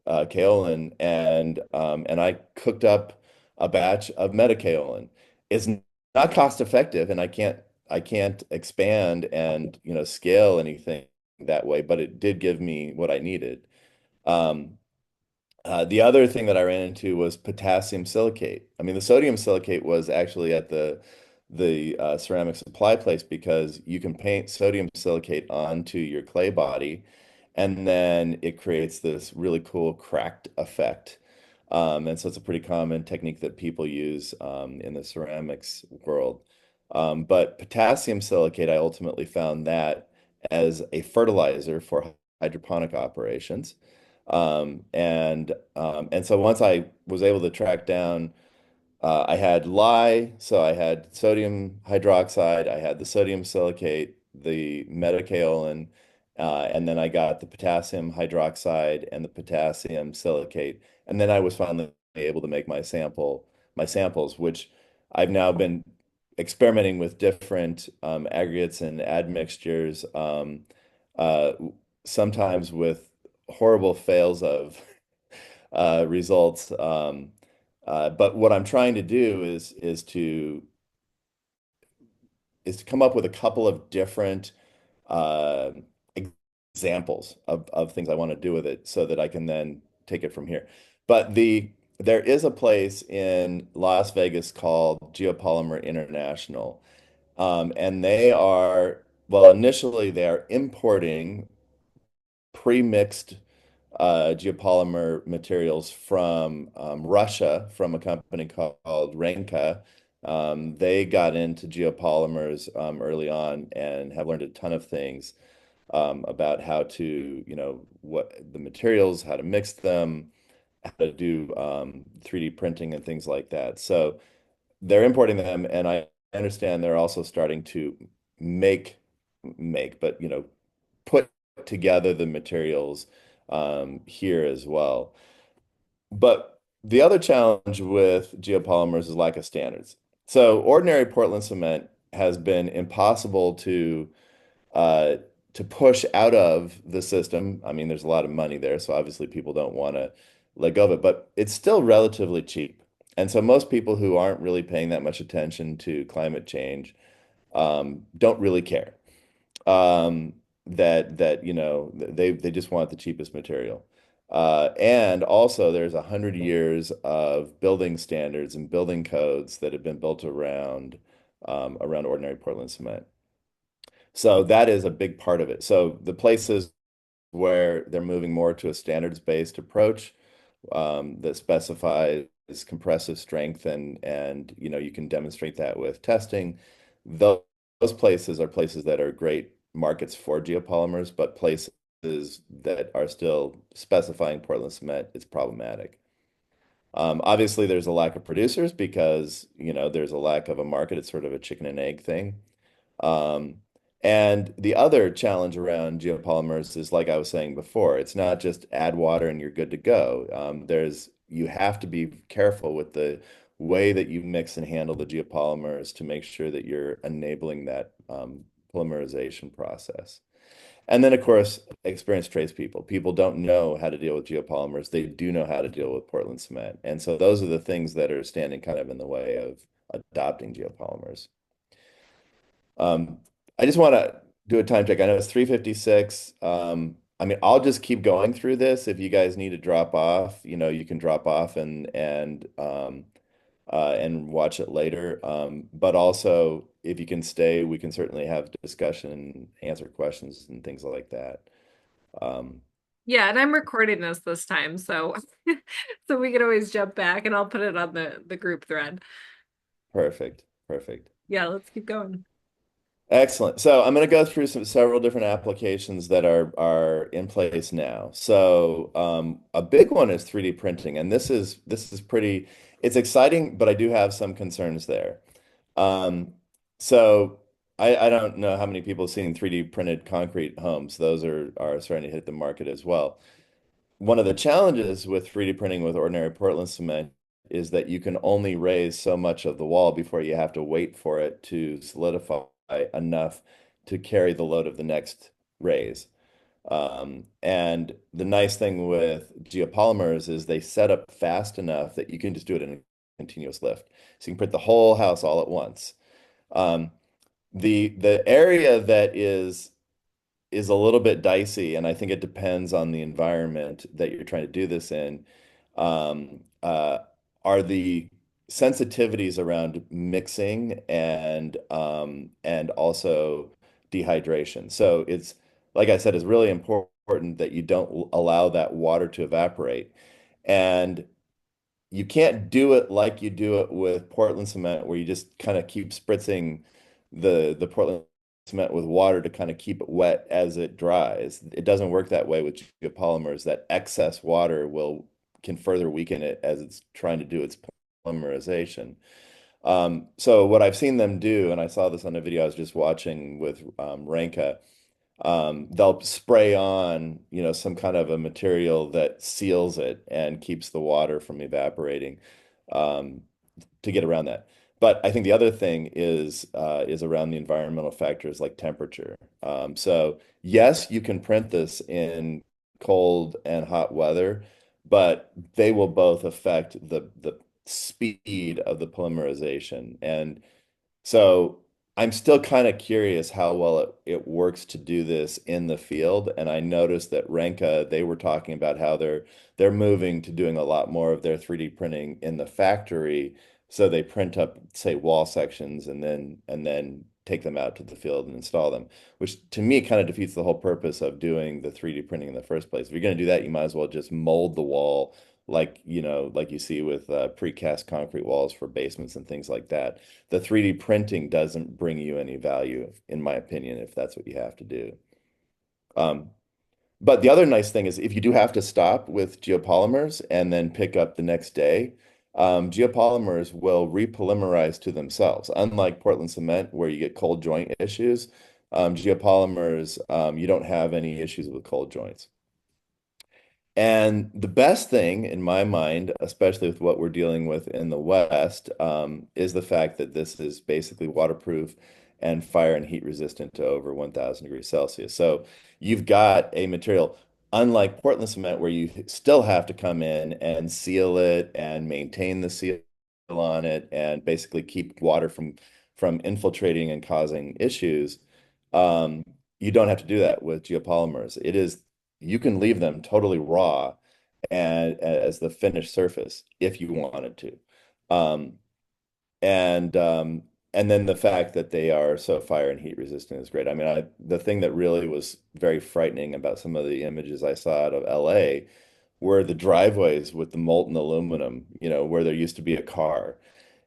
kaolin, and I cooked up a batch of metakaolin. It's not cost effective, and I can't expand and scale anything that way, but it did give me what I needed. Um, the other thing that I ran into was potassium silicate. I mean, the sodium silicate was actually at the ceramic supply place because you can paint sodium silicate onto your clay body, and then it creates this really cool cracked effect. And so it's a pretty common technique that people use in the ceramics world. But potassium silicate, I ultimately found that as a fertilizer for hydroponic operations. And so once I was able to track down, I had lye, so I had sodium hydroxide, I had the sodium silicate, the metakaolin, and then I got the potassium hydroxide and the potassium silicate, and then I was finally able to make my samples, which I've now been experimenting with different aggregates and admixtures, uh, sometimes with horrible fails of results. But what I'm trying to do is to come up with a couple of different uh, examples of things I want to do with it so that I can then take it from here. But there is a place in Las Vegas called Geopolymer International, and they are, well, initially they are importing pre-mixed geopolymer materials from Russia from a company called Renka. They got into geopolymers early on and have learned a ton of things about how to, what the materials, how to mix them, how to do 3D printing and things like that. So they're importing them, and I understand they're also starting to make but put together the materials here as well. But the other challenge with geopolymers is lack of standards. So ordinary Portland cement has been impossible uh, to push out of the system. I mean, there's a lot of money there, so obviously people don't want to let go of it, but it's still relatively cheap. And so most people who aren't really paying that much attention to climate change don't really care that they just want the cheapest material. And also, there's 100 years of building standards and building codes that have been built around ordinary Portland cement. So that is a big part of it. So the places where they're moving more to a standards-based approach that specifies compressive strength and you can demonstrate that with testing. Those, those places are places that are great markets for geopolymers, but places that are still specifying Portland cement is problematic. Obviously, there's a lack of producers because there's a lack of a market. It's sort of a chicken and egg thing. Um, and the other challenge around geopolymers is, like I was saying before, it's not just add water and you're good to go. You have to be careful with the way that you mix and handle the geopolymers to make sure that you're enabling that polymerization process. And then, of course, experienced tradespeople. People don't know how to deal with geopolymers. They do know how to deal with Portland cement. And so those are the things that are standing kind of in the way of adopting geopolymers. Um, I just want to do a time check. I know it's 3:56. I mean, I'll just keep going through this. If you guys need to drop off, you can drop off and watch it later. But also, if you can stay, we can certainly have discussion and answer questions and things like that. Um, Yeah, and I'm recording this time, so so we can always jump back and I'll put it on the group thread. Perfect, perfect. Yeah, let's keep going. Excellent. So I'm going to go through several different applications that are in place now. So a big one is 3D printing, and this is pretty. It's exciting, but I do have some concerns there. Um, so I don't know how many people have seen 3D printed concrete homes. Those are starting to hit the market as well. One of the challenges with 3D printing with ordinary Portland cement is that you can only raise so much of the wall before you have to wait for it to solidify enough to carry the load of the next raise. And the nice thing with geopolymers is they set up fast enough that you can just do it in a continuous lift. So you can print the whole house all at once. Um, the area that is a little bit dicey, and I think it depends on the environment that you're trying to do this in. Um, uh, are the sensitivities around mixing and also dehydration. So it's like I said, it's really important that you don't allow that water to evaporate. And you can't do it like you do it with Portland cement, where you just kind of keep spritzing the Portland cement with water to kind of keep it wet as it dries. It doesn't work that way with geopolymers. That excess water will can further weaken it as it's trying to do its polymerization. So what I've seen them do, and I saw this on a video I was just watching with Renka, they'll spray on, some kind of a material that seals it and keeps the water from evaporating, um, to get around that. But I think the other thing is around the environmental factors like temperature. So yes, you can print this in cold and hot weather, but they will both affect the speed of the polymerization. And so I'm still kind of curious how well it works to do this in the field. And I noticed that Renka, they were talking about how they're moving to doing a lot more of their 3D printing in the factory. So they print up, say, wall sections and then take them out to the field and install them, which to me kind of defeats the whole purpose of doing the 3D printing in the first place. If you're going to do that, you might as well just mold the wall like, like you see with precast concrete walls for basements and things like that. The 3D printing doesn't bring you any value, in my opinion, if that's what you have to do. Um, but the other nice thing is if you do have to stop with geopolymers and then pick up the next day, geopolymers will repolymerize to themselves. Unlike Portland cement, where you get cold joint issues, geopolymers, you don't have any issues with cold joints. And the best thing in my mind, especially with what we're dealing with in the West, is the fact that this is basically waterproof and fire and heat resistant to over 1,000 degrees Celsius. So you've got a material, unlike Portland cement, where you still have to come in and seal it and maintain the seal on it and basically keep water from infiltrating and causing issues. Um, you don't have to do that with geopolymers. You can leave them totally raw and as the finished surface if you wanted to. Um, and then the fact that they are so fire and heat resistant is great. I mean, the thing that really was very frightening about some of the images I saw out of LA were the driveways with the molten aluminum, where there used to be a car.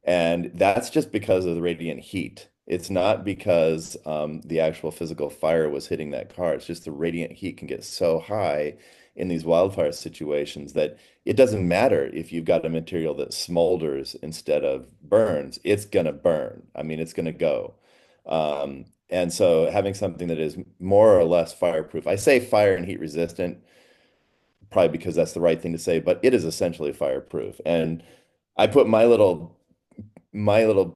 And that's just because of the radiant heat. It's not because the actual physical fire was hitting that car. It's just the radiant heat can get so high in these wildfire situations that it doesn't matter if you've got a material that smolders instead of burns, it's going to burn. I mean, it's going to go. And so having something that is more or less fireproof, I say fire and heat resistant, probably because that's the right thing to say, but it is essentially fireproof. And I put my little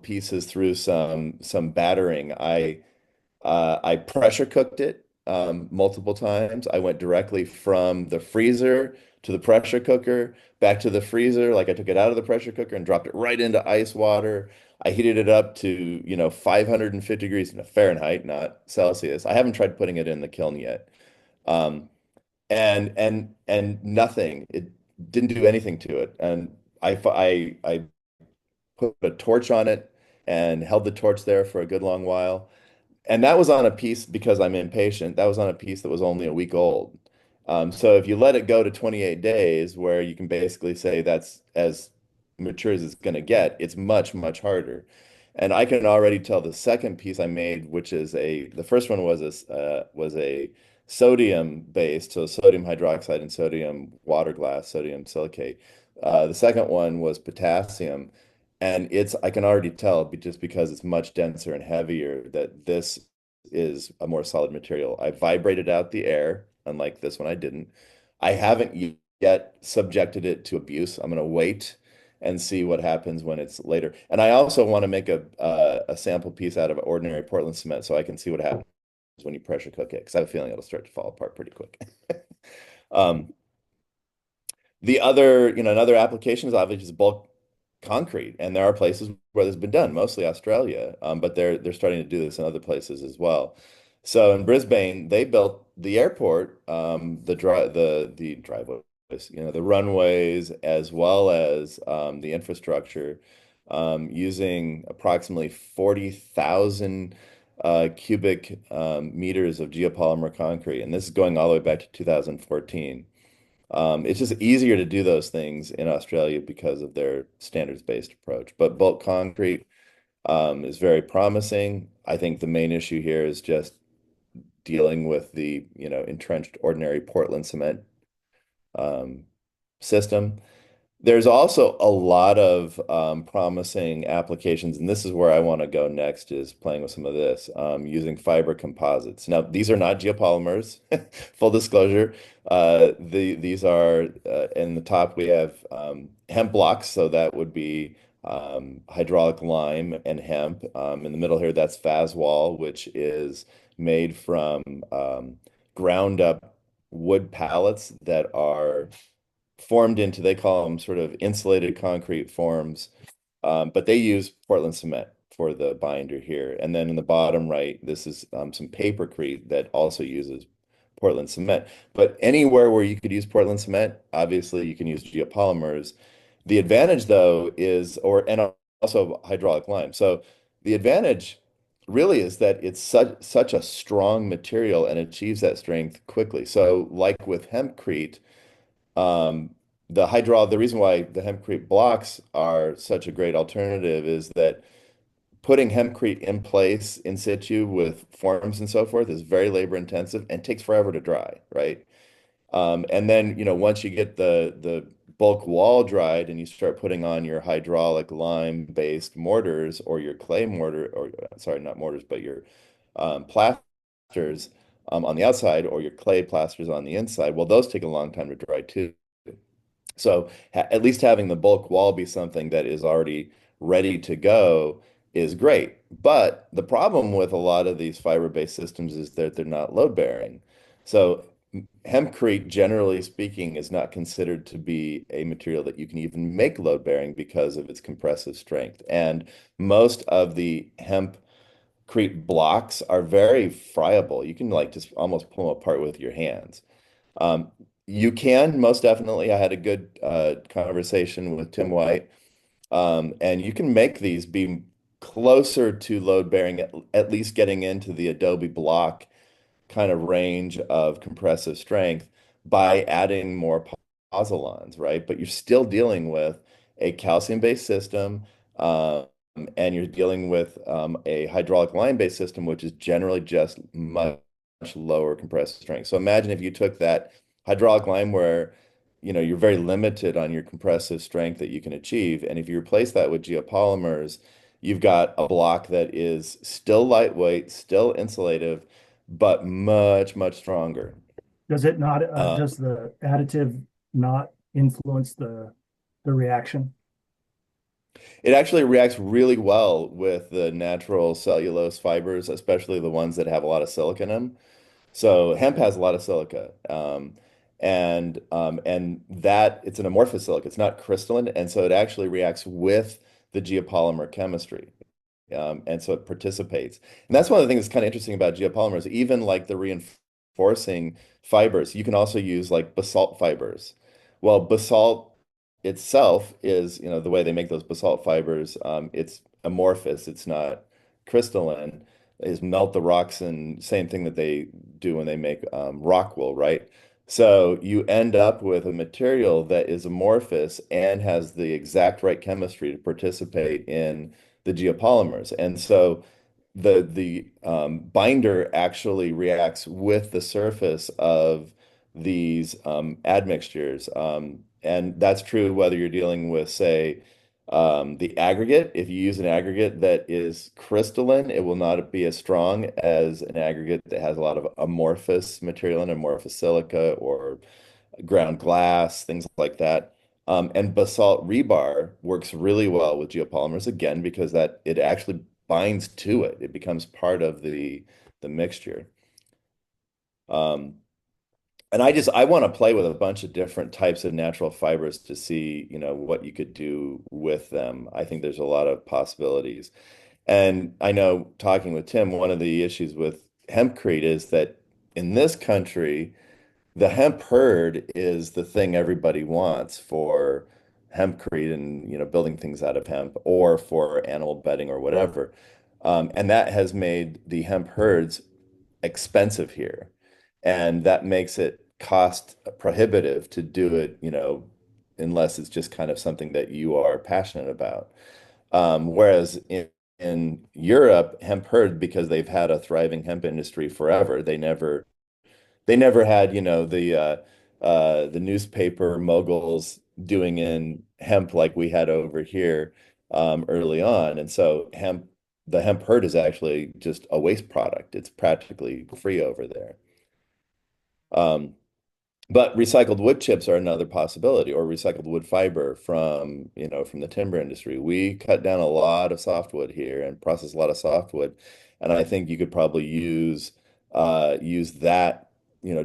pieces through some battering. I pressure cooked it multiple times. I went directly from the freezer to the pressure cooker, back to the freezer. Like I took it out of the pressure cooker and dropped it right into ice water. I heated it up to, 550 degrees Fahrenheit, not Celsius. I haven't tried putting it in the kiln yet. Um, and nothing. It didn't do anything to it. And I put a torch on it and held the torch there for a good long while. And that was on a piece because I'm impatient. That was on a piece that was only a week old. So if you let it go to 28 days, where you can basically say that's as mature as it's going to get, it's much, much harder. And I can already tell the second piece I made, which is the first one was a sodium based, so sodium hydroxide and sodium water glass, sodium silicate. The second one was potassium, and I can already tell just because it's much denser and heavier that this is a more solid material. I vibrated out the air, unlike this one I didn't. I haven't yet subjected it to abuse. I'm going to wait and see what happens when it's later. And I also want to make a sample piece out of ordinary Portland cement so I can see what happens when you pressure cook it, because I have a feeling it'll start to fall apart pretty quick. Um, the other, another application is obviously just bulk concrete, and there are places where this has been done, mostly Australia, but they're starting to do this in other places as well. So in Brisbane, they built the airport, the driveways, the runways, as well as the infrastructure, using approximately 40,000 cubic meters of geopolymer concrete, and this is going all the way back to 2014. It's just easier to do those things in Australia because of their standards-based approach. But bulk concrete is very promising. I think the main issue here is just dealing with the, entrenched ordinary Portland cement um, system. There's also a lot of promising applications, and this is where I want to go next, is playing with some of this, using fiber composites. Now, these are not geopolymers, full disclosure. These are, in the top, we have hemp blocks, so that would be hydraulic lime and hemp. In the middle here, that's Fazwall, which is made from ground up wood pallets that are formed into, they call them sort of insulated concrete forms, but they use Portland cement for the binder here. And then in the bottom right, this is some papercrete that also uses Portland cement. But anywhere where you could use Portland cement, obviously you can use geopolymers. The advantage though is, and also hydraulic lime. So the advantage really is that it's such a strong material and achieves that strength quickly. So like with hempcrete, um, the reason why the hempcrete blocks are such a great alternative is that putting hempcrete in place in situ with forms and so forth is very labor intensive and takes forever to dry, right? And then, once you get the bulk wall dried and you start putting on your hydraulic lime-based mortars or your clay mortar, or sorry, not mortars, but your plasters on the outside, or your clay plasters on the inside, well, those take a long time to dry too. So at least having the bulk wall be something that is already ready to go is great. But the problem with a lot of these fiber-based systems is that they're not load-bearing. So hempcrete, generally speaking, is not considered to be a material that you can even make load-bearing because of its compressive strength. And most of the hempcrete blocks are very friable. You can like just almost pull them apart with your hands. Um, you can most definitely. I had a good conversation with Tim White, and you can make these be closer to load bearing, at least getting into the Adobe block kind of range of compressive strength by adding more pozzolans, right? But you're still dealing with a calcium-based system, and you're dealing with a hydraulic line-based system, which is generally just much lower compressive strength. So imagine if you took that hydraulic line where, you're very limited on your compressive strength that you can achieve, and if you replace that with geopolymers, you've got a block that is still lightweight, still insulative, but much, much stronger. Does it not, Uh, does the additive not influence the reaction? it actually reacts really well with the natural cellulose fibers, especially the ones that have a lot of silica in them. So hemp has a lot of silica, and that it's an amorphous silica. It's not crystalline, and so it actually reacts with the geopolymer chemistry. And so it participates. And that's one of the things that's kind of interesting about geopolymers, even like the reinforcing fibers. You can also use like basalt fibers. Well, basalt itself is, the way they make those basalt fibers, it's amorphous, it's not crystalline, is melt the rocks, and same thing that they do when they make rock wool, right? So you end up with a material that is amorphous and has the exact right chemistry to participate in the geopolymers. And so the binder actually reacts with the surface of these admixtures. And that's true whether you're dealing with, say, the aggregate. If you use an aggregate that is crystalline, it will not be as strong as an aggregate that has a lot of amorphous material in it, amorphous silica or ground glass, things like that. And basalt rebar works really well with geopolymers again because that it actually binds to it. It becomes part of the mixture. Um, and I want to play with a bunch of different types of natural fibers to see, what you could do with them. I think there's a lot of possibilities. And I know talking with Tim, one of the issues with hempcrete is that in this country, the hemp hurd is the thing everybody wants for hempcrete and building things out of hemp or for animal bedding or whatever. And that has made the hemp herds expensive here. And that makes it cost prohibitive to do it, unless it's just kind of something that you are passionate about. Whereas in Europe, hemp herd, because they've had a thriving hemp industry forever, they never had, the newspaper moguls doing in hemp like we had over here early on. And so the hemp herd is actually just a waste product. It's practically free over there. Um, but recycled wood chips are another possibility, or recycled wood fiber from the timber industry. We cut down a lot of softwood here and process a lot of softwood, and I think you could probably use that,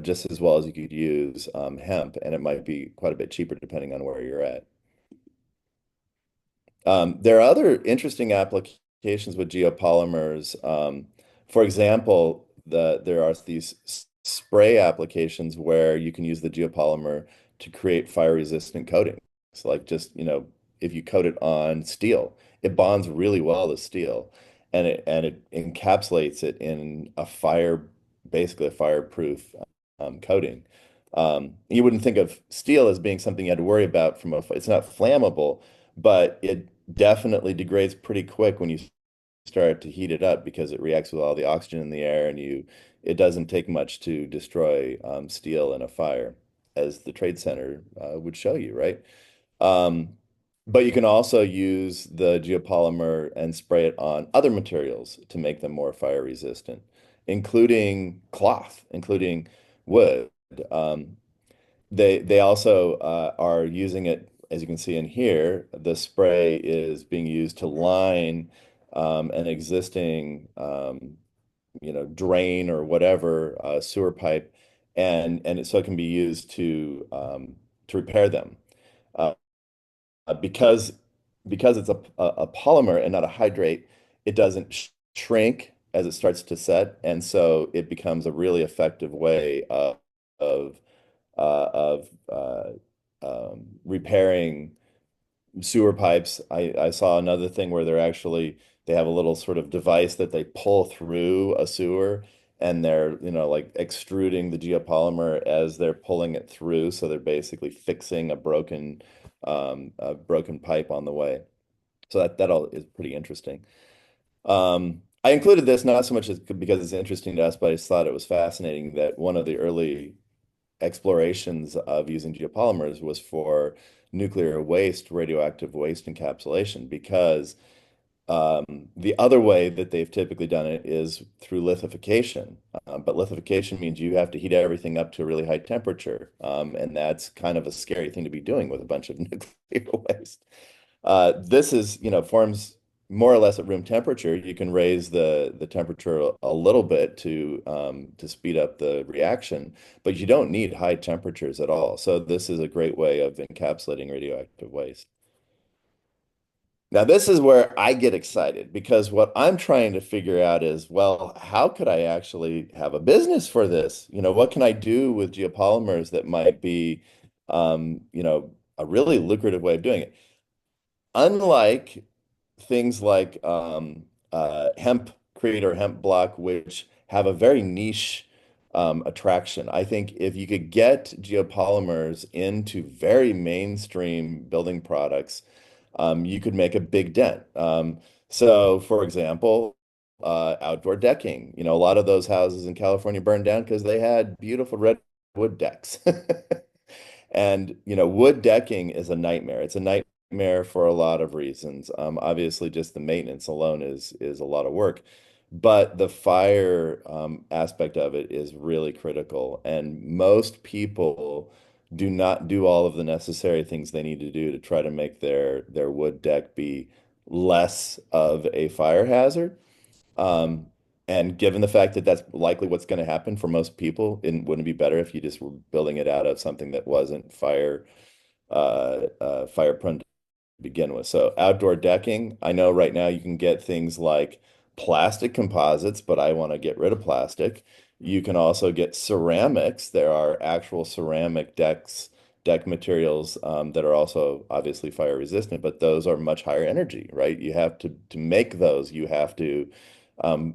just as well as you could use hemp, and it might be quite a bit cheaper depending on where you're at. There are other interesting applications with geopolymers. For example, there are these spray applications where you can use the geopolymer to create fire-resistant coatings. Like just, if you coat it on steel, it bonds really well to steel, and it encapsulates it in basically a fireproof coating. You wouldn't think of steel as being something you had to worry about it's not flammable, but it definitely degrades pretty quick when you start to heat it up because it reacts with all the oxygen in the air and it doesn't take much to destroy steel in a fire, as the Trade Center would show you, right? Um, but you can also use the geopolymer and spray it on other materials to make them more fire resistant, including cloth, including wood. Um, they also are using it, as you can see in here, the spray is being used to line an existing, drain or whatever sewer pipe, so it can be used to repair them. Uh, because it's a polymer and not a hydrate, it doesn't shrink as it starts to set, and so it becomes a really effective way of repairing sewer pipes. I saw another thing where they have a little sort of device that they pull through a sewer and they're, like extruding the geopolymer as they're pulling it through. So they're basically fixing a broken pipe on the way. So that all is pretty interesting. I included this not so much because it's interesting to us, but I just thought it was fascinating that one of the early explorations of using geopolymers was for nuclear waste, radioactive waste encapsulation, because the other way that they've typically done it is through lithification. But lithification means you have to heat everything up to a really high temperature. And that's kind of a scary thing to be doing with a bunch of nuclear waste. This forms more or less at room temperature. You can raise the temperature a little bit to speed up the reaction, but you don't need high temperatures at all. So this is a great way of encapsulating radioactive waste. Now, this is where I get excited because what I'm trying to figure out is, well, how could I actually have a business for this? What can I do with geopolymers that might be, a really lucrative way of doing it? Unlike things like hempcrete or hemp block, which have a very niche attraction. I think if you could get geopolymers into very mainstream building products, you could make a big dent. So, for example, outdoor decking. A lot of those houses in California burned down because they had beautiful redwood decks. And, wood decking is a nightmare. It's a nightmare for a lot of reasons. Obviously, just the maintenance alone is a lot of work, but the fire aspect of it is really critical. And most people do not do all of the necessary things they need to do to try to make their wood deck be less of a fire hazard. Um, and given the fact that that's likely what's going to happen for most people, wouldn't it be better if you just were building it out of something that wasn't fire prone begin with. So outdoor decking, I know right now you can get things like plastic composites, but I want to get rid of plastic. You can also get ceramics. There are actual ceramic deck materials that are also obviously fire resistant, but those are much higher energy, right? You have to make those, you have to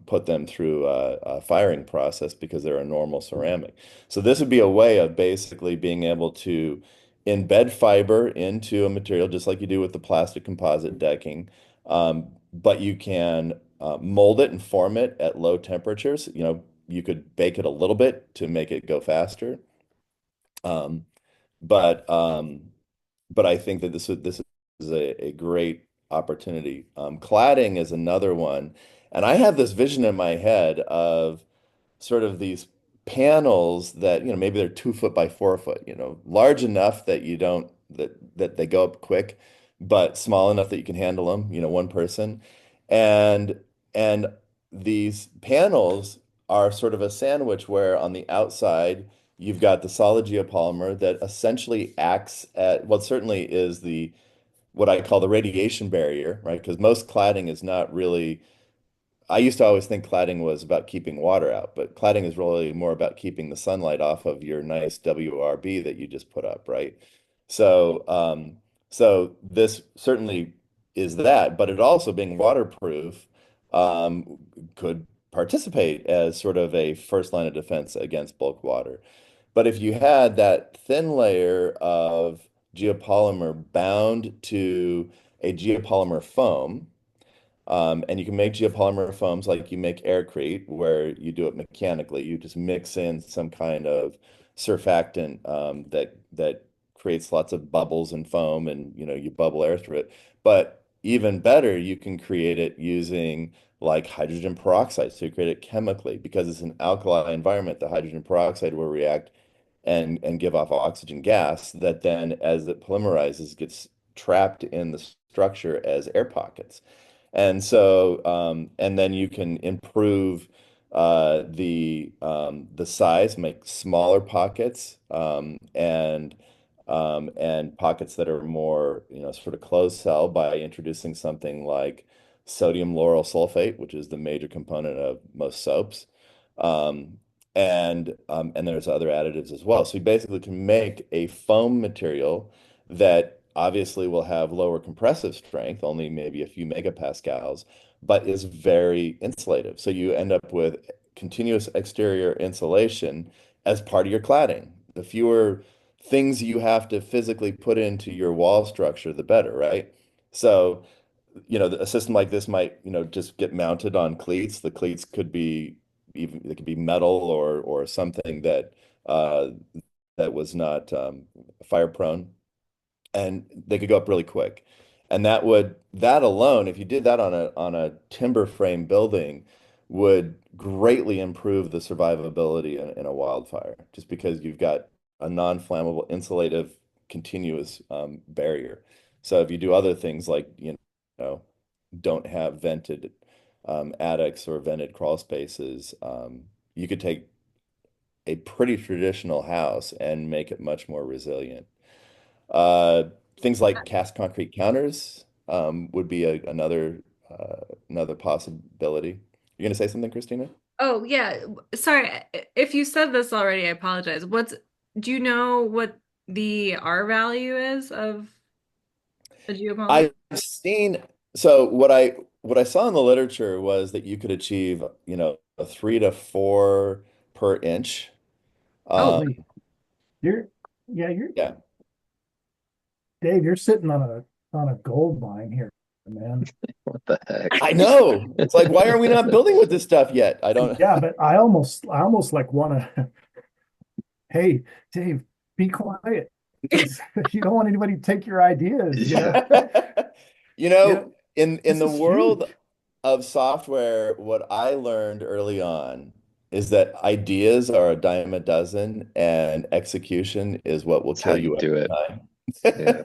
put them through a firing process because they're a normal ceramic. So this would be a way of basically being able to embed fiber into a material just like you do with the plastic composite decking. But you can mold it and form it at low temperatures. You could bake it a little bit to make it go faster. Um, but um, but I think that this is a great opportunity. Cladding is another one, and I have this vision in my head of sort of these panels that, maybe they're 2 foot by 4 foot, large enough that you don't that they go up quick, but small enough that you can handle them, one person. And and these panels are sort of a sandwich where on the outside you've got the solid geopolymer that essentially acts at what certainly is the what I call the radiation barrier, right? Because most cladding is not really I used to always think cladding was about keeping water out, but cladding is really more about keeping the sunlight off of your nice WRB that you just put up, right? So, so this certainly is that, but it also being waterproof, um, could participate as sort of a first line of defense against bulk water. But if you had that thin layer of geopolymer bound to a geopolymer foam, and you can make geopolymer foams like you make aircrete, where you do it mechanically. You just mix in some kind of surfactant that creates lots of bubbles and foam, and you bubble air through it. But even better, you can create it using like hydrogen peroxide. So you create it chemically because it's an alkali environment. The hydrogen peroxide will react and give off oxygen gas that then, as it polymerizes, gets trapped in the structure as air pockets. And then you can improve the size, make smaller pockets, and pockets that are more, sort of closed cell by introducing something like sodium lauryl sulfate, which is the major component of most soaps. Um, and there's other additives as well. So you basically can make a foam material that obviously will have lower compressive strength, only maybe a few megapascals, but is very insulative. So you end up with continuous exterior insulation as part of your cladding. The fewer things you have to physically put into your wall structure, the better, right? So, a system like this might, just get mounted on cleats. The cleats could be even, they could be metal or something uh, that was not fire prone, and they could go up really quick. And that alone, if you did that on a timber frame building, would greatly improve the survivability in a wildfire, just because you've got a non-flammable, insulative, continuous barrier. So if you do other things like, know, don't have vented attics or vented crawl spaces, you could take a pretty traditional house and make it much more resilient. Uh, Things like cast concrete counters would be another possibility. You're gonna say something, Christina? Oh, yeah. Sorry, if you said this already, I apologize. Do you know what the R value is of a geopolymer? I've seen so what I saw in the literature was that you could achieve, a 3 to 4 per inch. Um, Holy, you're, yeah, yeah. Dave, you're sitting on a gold mine here. man. What the heck? I know. It's like, why are we not building with this stuff yet? I don't. Yeah, but I almost like want to, hey, Dave, be quiet because you don't want anybody to take your ideas, you know? Yeah, You You know, know, in this the is world huge. of software, what I learned early on is that ideas are a dime a dozen and execution is what will it's how kill you you do it. every Yeah. time.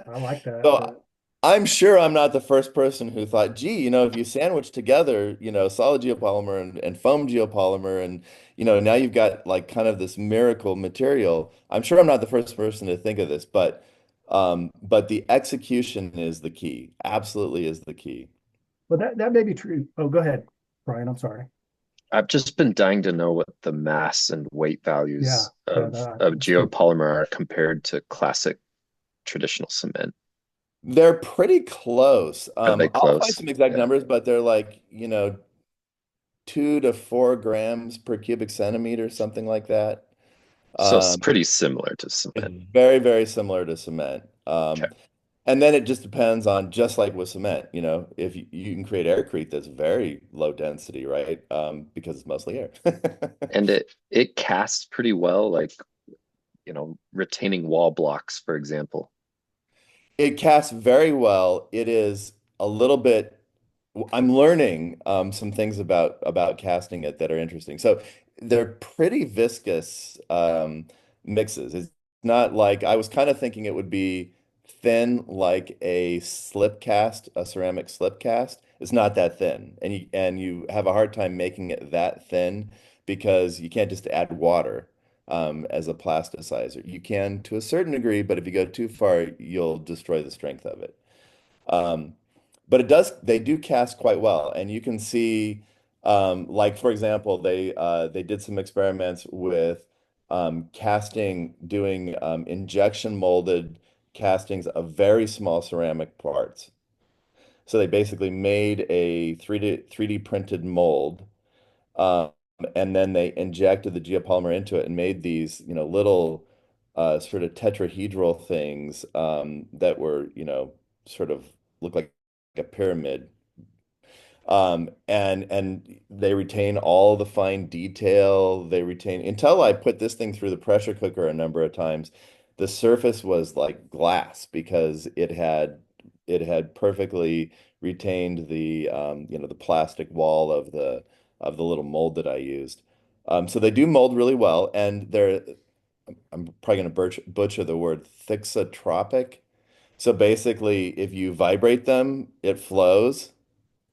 I like that. So I'm sure I'm not the first person who thought, gee, if you sandwich together, solid geopolymer and foam geopolymer, and now you've got like kind of this miracle material. I'm sure I'm not the first person to think of this, but the execution is the key. Absolutely is the key. Well, that may be true. Oh, go ahead, Brian. I'm sorry. I've just been dying to know what the mass and weight Yeah, values yeah, of that's good. geopolymer are compared to classic traditional cement. They're pretty close. Are they I'll find close? some exact Yeah. numbers, but they're like, 2 to 4 grams per cubic centimeter, something like that. So it's Um, pretty similar to It's cement. very, very similar to cement. Okay. And then it just depends on, just like with cement, if you can create aircrete that's very low density, right? Because it's mostly air. And it casts pretty well, like, retaining wall blocks, for example. It casts very well. It is a little bit, I'm learning some things about casting it that are interesting. So they're pretty viscous mixes. It's not like I was kind of thinking it would be thin like a slip cast, a ceramic slip cast. It's not that thin, and you have a hard time making it that thin because you can't just add water as a plasticizer. You can to a certain degree, but if you go too far, you'll destroy the strength of it. Um, but they do cast quite well, and you can see, like for example, they did some experiments with doing injection molded castings of very small ceramic parts. So they basically made a 3D printed mold, um, and then they injected the geopolymer into it and made these, little sort of tetrahedral things that were, sort of look like a pyramid. And they retain all the fine detail. They retain until I put this thing through the pressure cooker a number of times, the surface was like glass because it had perfectly retained the plastic wall of the little mold that I used. So they do mold really well, and I'm probably going to butcher the word thixotropic. So basically, if you vibrate them, it flows.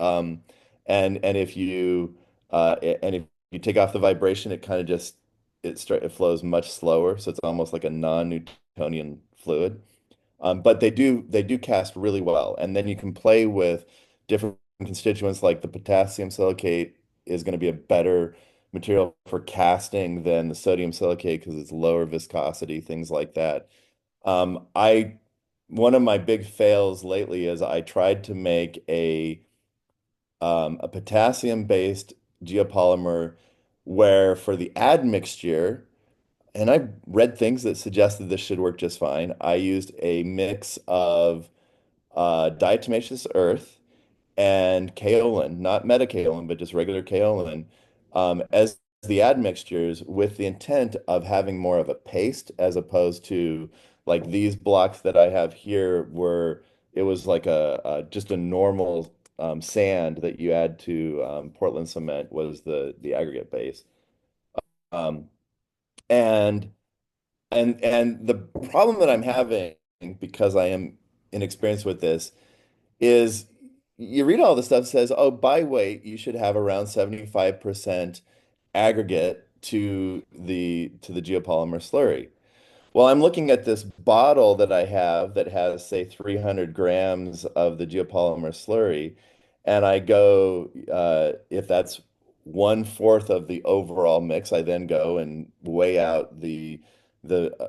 Um, and if you take off the vibration, it kind of just it flows much slower, so it's almost like a non-Newtonian fluid. But they do cast really well, and then you can play with different constituents, like the potassium silicate is going to be a better material for casting than the sodium silicate because it's lower viscosity, things like that. I One of my big fails lately is I tried to make a potassium-based geopolymer where for the admixture, and I read things that suggested this should work just fine. I used a mix of diatomaceous earth and kaolin, not metakaolin, but just regular kaolin, as the admixtures with the intent of having more of a paste as opposed to like these blocks that I have here where it was like just a normal sand that you add to Portland cement was the aggregate base. Um, and and the problem that I'm having because I am inexperienced with this is you read all the stuff says, oh, by weight, you should have around 75% aggregate to the geopolymer slurry. Well, I'm looking at this bottle that I have that has, say, 300 grams of the geopolymer slurry, and I go, if that's 1/4 of the overall mix, I then go and weigh out the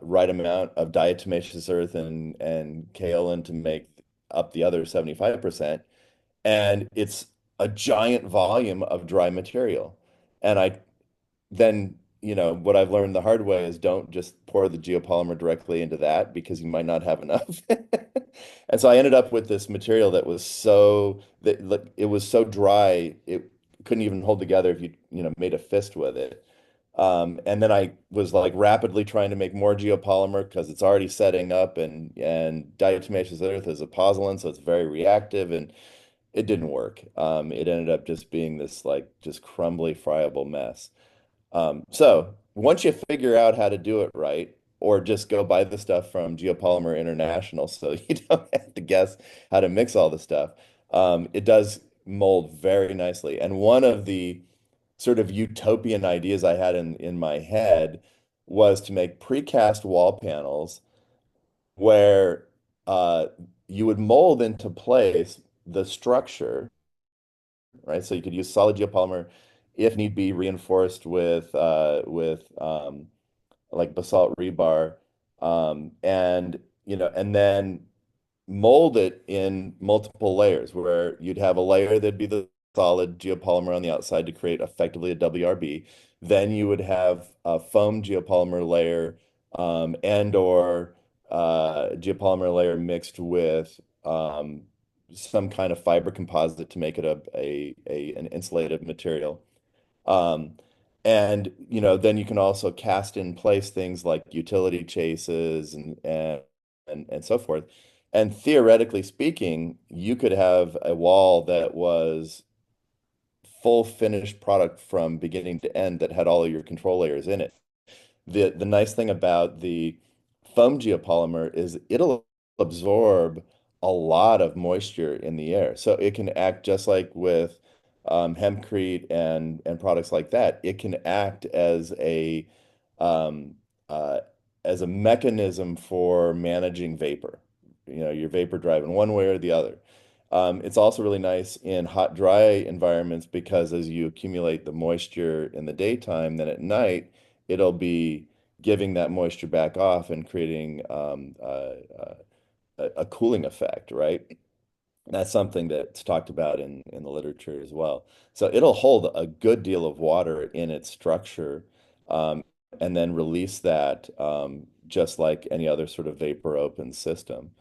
right amount of diatomaceous earth and kaolin to make up the other 75%, and it's a giant volume of dry material. And I then what I've learned the hard way is don't just pour the geopolymer directly into that because you might not have enough. And so I ended up with this material that was like, it was so dry it couldn't even hold together if you made a fist with it. And then I was like rapidly trying to make more geopolymer because it's already setting up, and diatomaceous earth is a pozzolan, so it's very reactive, and it didn't work. It ended up just being this like just crumbly, friable mess. So once you figure out how to do it right, or just go buy the stuff from Geopolymer International, so you don't have to guess how to mix all the stuff, it does mold very nicely. And one of the sort of utopian ideas I had in my head was to make precast wall panels where you would mold into place the structure, right? So you could use solid geopolymer if need be, reinforced with like basalt rebar, and then mold it in multiple layers where you'd have a layer that'd be the solid geopolymer on the outside to create effectively a WRB. Then you would have a foam geopolymer layer, and or geopolymer layer mixed with some kind of fiber composite to make it an insulative material. Um, and then you can also cast in place things like utility chases and so forth. And theoretically speaking, you could have a wall that was full finished product from beginning to end that had all of your control layers in it. The nice thing about the foam geopolymer is it'll absorb a lot of moisture in the air. So it can act just like with hempcrete and products like that. It can act um, uh, as a mechanism for managing vapor. Your vapor drive in one way or the other. It's also really nice in hot, dry environments because as you accumulate the moisture in the daytime, then at night it'll be giving that moisture back off and creating a cooling effect, right? And that's something that's talked about in the literature as well. So it'll hold a good deal of water in its structure, um, and then release that just like any other sort of vapor open system.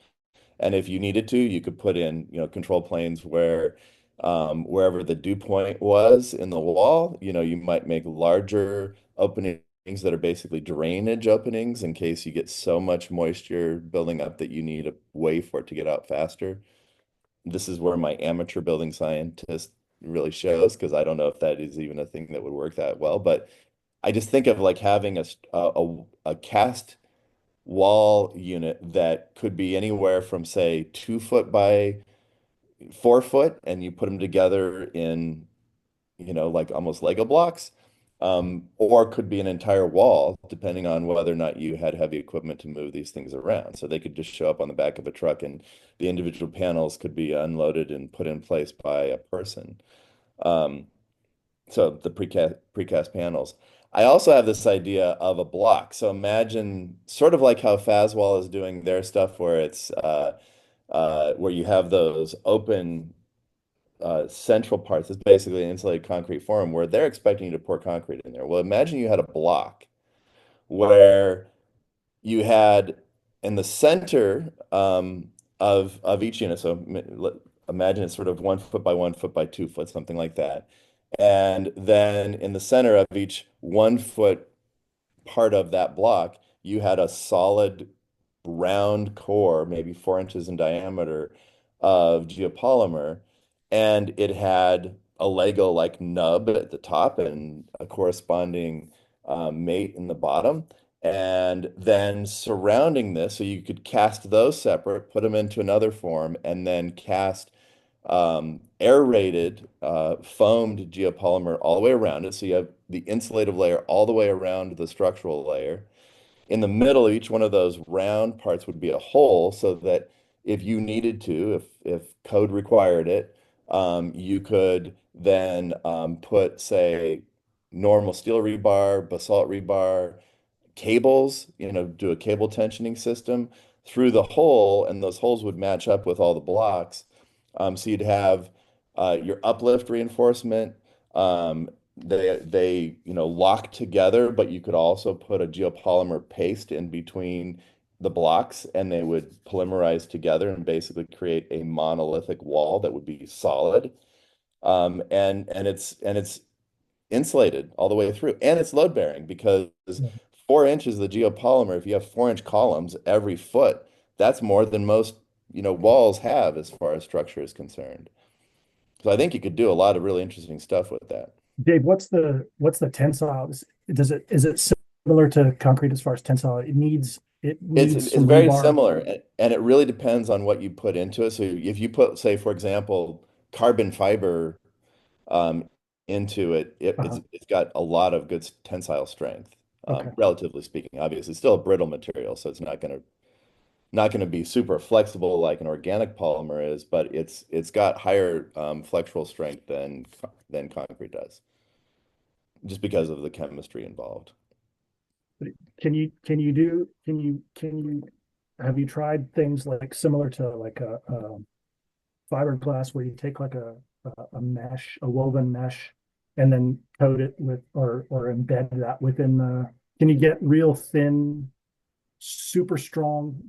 And if you needed to, you could put in, control planes where wherever the dew point was in the wall, you might make larger openings that are basically drainage openings in case you get so much moisture building up that you need a way for it to get out faster. This is where my amateur building scientist really shows because I don't know if that is even a thing that would work that well. But I just think of like having a cast wall unit that could be anywhere from say 2 foot by 4 foot, and you put them together in, like almost Lego blocks, or could be an entire wall, depending on whether or not you had heavy equipment to move these things around. So they could just show up on the back of a truck, and the individual panels could be unloaded and put in place by a person. Um, so the precast panels. I also have this idea of a block. So imagine sort of like how Fazwall is doing their stuff, where it's where you have those open central parts. It's basically an insulated concrete form where they're expecting you to pour concrete in there. Well, imagine you had a block where you had in the center of each unit. So imagine it's sort of 1 foot by 1 foot by 2 foot, something like that. And then in the center of each 1 foot part of that block, you had a solid round core, maybe 4 inches in diameter, of geopolymer, and it had a Lego-like nub at the top and a corresponding mate in the bottom. And then surrounding this, so you could cast those separate, put them into another form, and then cast aerated foamed geopolymer all the way around it. So you have the insulative layer all the way around the structural layer. In the middle of each one of those round parts would be a hole so that if you needed to, if code required it, you could then put, say, normal steel rebar, basalt rebar, cables, do a cable tensioning system through the hole, and those holes would match up with all the blocks. So you'd have your uplift reinforcement, they lock together, but you could also put a geopolymer paste in between the blocks, and they would polymerize together and basically create a monolithic wall that would be solid. And it's insulated all the way through, and it's load bearing because 4 inches of the geopolymer, if you have 4-inch columns every foot, that's more than most walls have as far as structure is concerned. So I think you could do a lot of really interesting stuff with that. Dave, what's the tensile? Is it similar to concrete as far as tensile? It It's needs it's some very rebar. similar, and it really depends on what you put into it. So if you put, say, for example, carbon fiber um, into it, Uh-huh. it's got a lot of good tensile strength, Okay. relatively speaking. Obviously, it's still a brittle material, so it's not gonna be super flexible like an organic polymer is, but it's got higher flexural strength than concrete does, just because of the chemistry involved. Can you have you tried things like similar to like a fiberglass where you take like a mesh, a woven mesh, and then coat it with or embed that within can you get real thin, super strong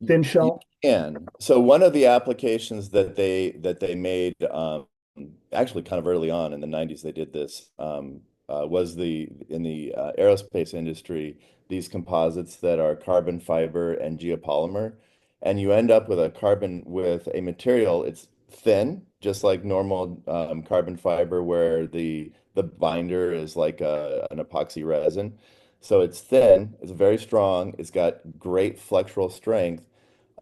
thin You shell? can. So one of the applications that they made actually kind of early on in the 90s, they did this was the in the aerospace industry, these composites that are carbon fiber and geopolymer, and you end up with a material. It's thin, just like normal carbon fiber, where the binder is like an epoxy resin. So it's thin, it's very strong, it's got great flexural strength,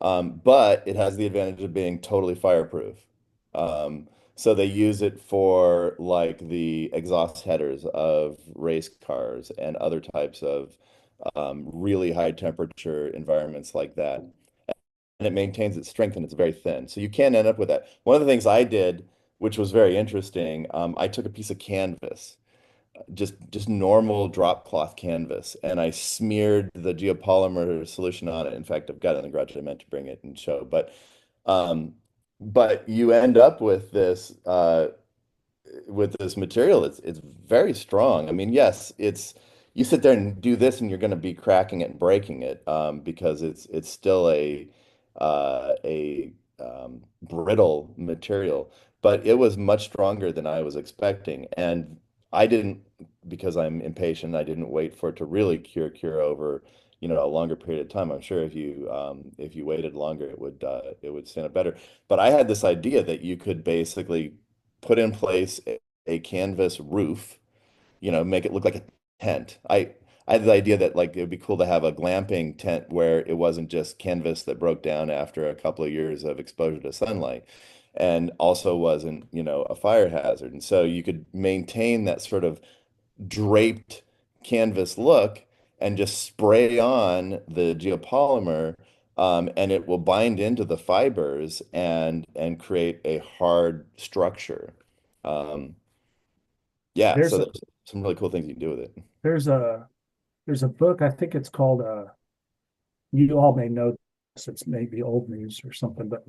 but it has the advantage of being totally fireproof. So they use it for like the exhaust headers of race cars and other types of really high temperature environments like that. And it maintains its strength and it's very thin. So you can end up with that. One of the things I did, which was very interesting, I took a piece of canvas, just normal drop cloth canvas, and I smeared the geopolymer solution on it. In fact, I've got it in the garage. I meant to bring it and show, um, but you end up with this material. It's very strong. I mean, yes, it's you sit there and do this, and you're going to be cracking it and breaking it because it's still a brittle material, but it was much stronger than I was expecting, and I didn't because I'm impatient. I didn't wait for it to really cure over a longer period of time. I'm sure if you waited longer, it would stand up better. But I had this idea that you could basically put in place a canvas roof, make it look like a tent. I had the idea that like it would be cool to have a glamping tent where it wasn't just canvas that broke down after a couple of years of exposure to sunlight, and also wasn't, a fire hazard. And so you could maintain that sort of draped canvas look and just spray on the geopolymer, and it will bind into the fibers and create a hard structure. Um, yeah, There's so a there's some really cool things you can do with it. there's a there's a book, I think it's called you all may know this, it's maybe old news or something, but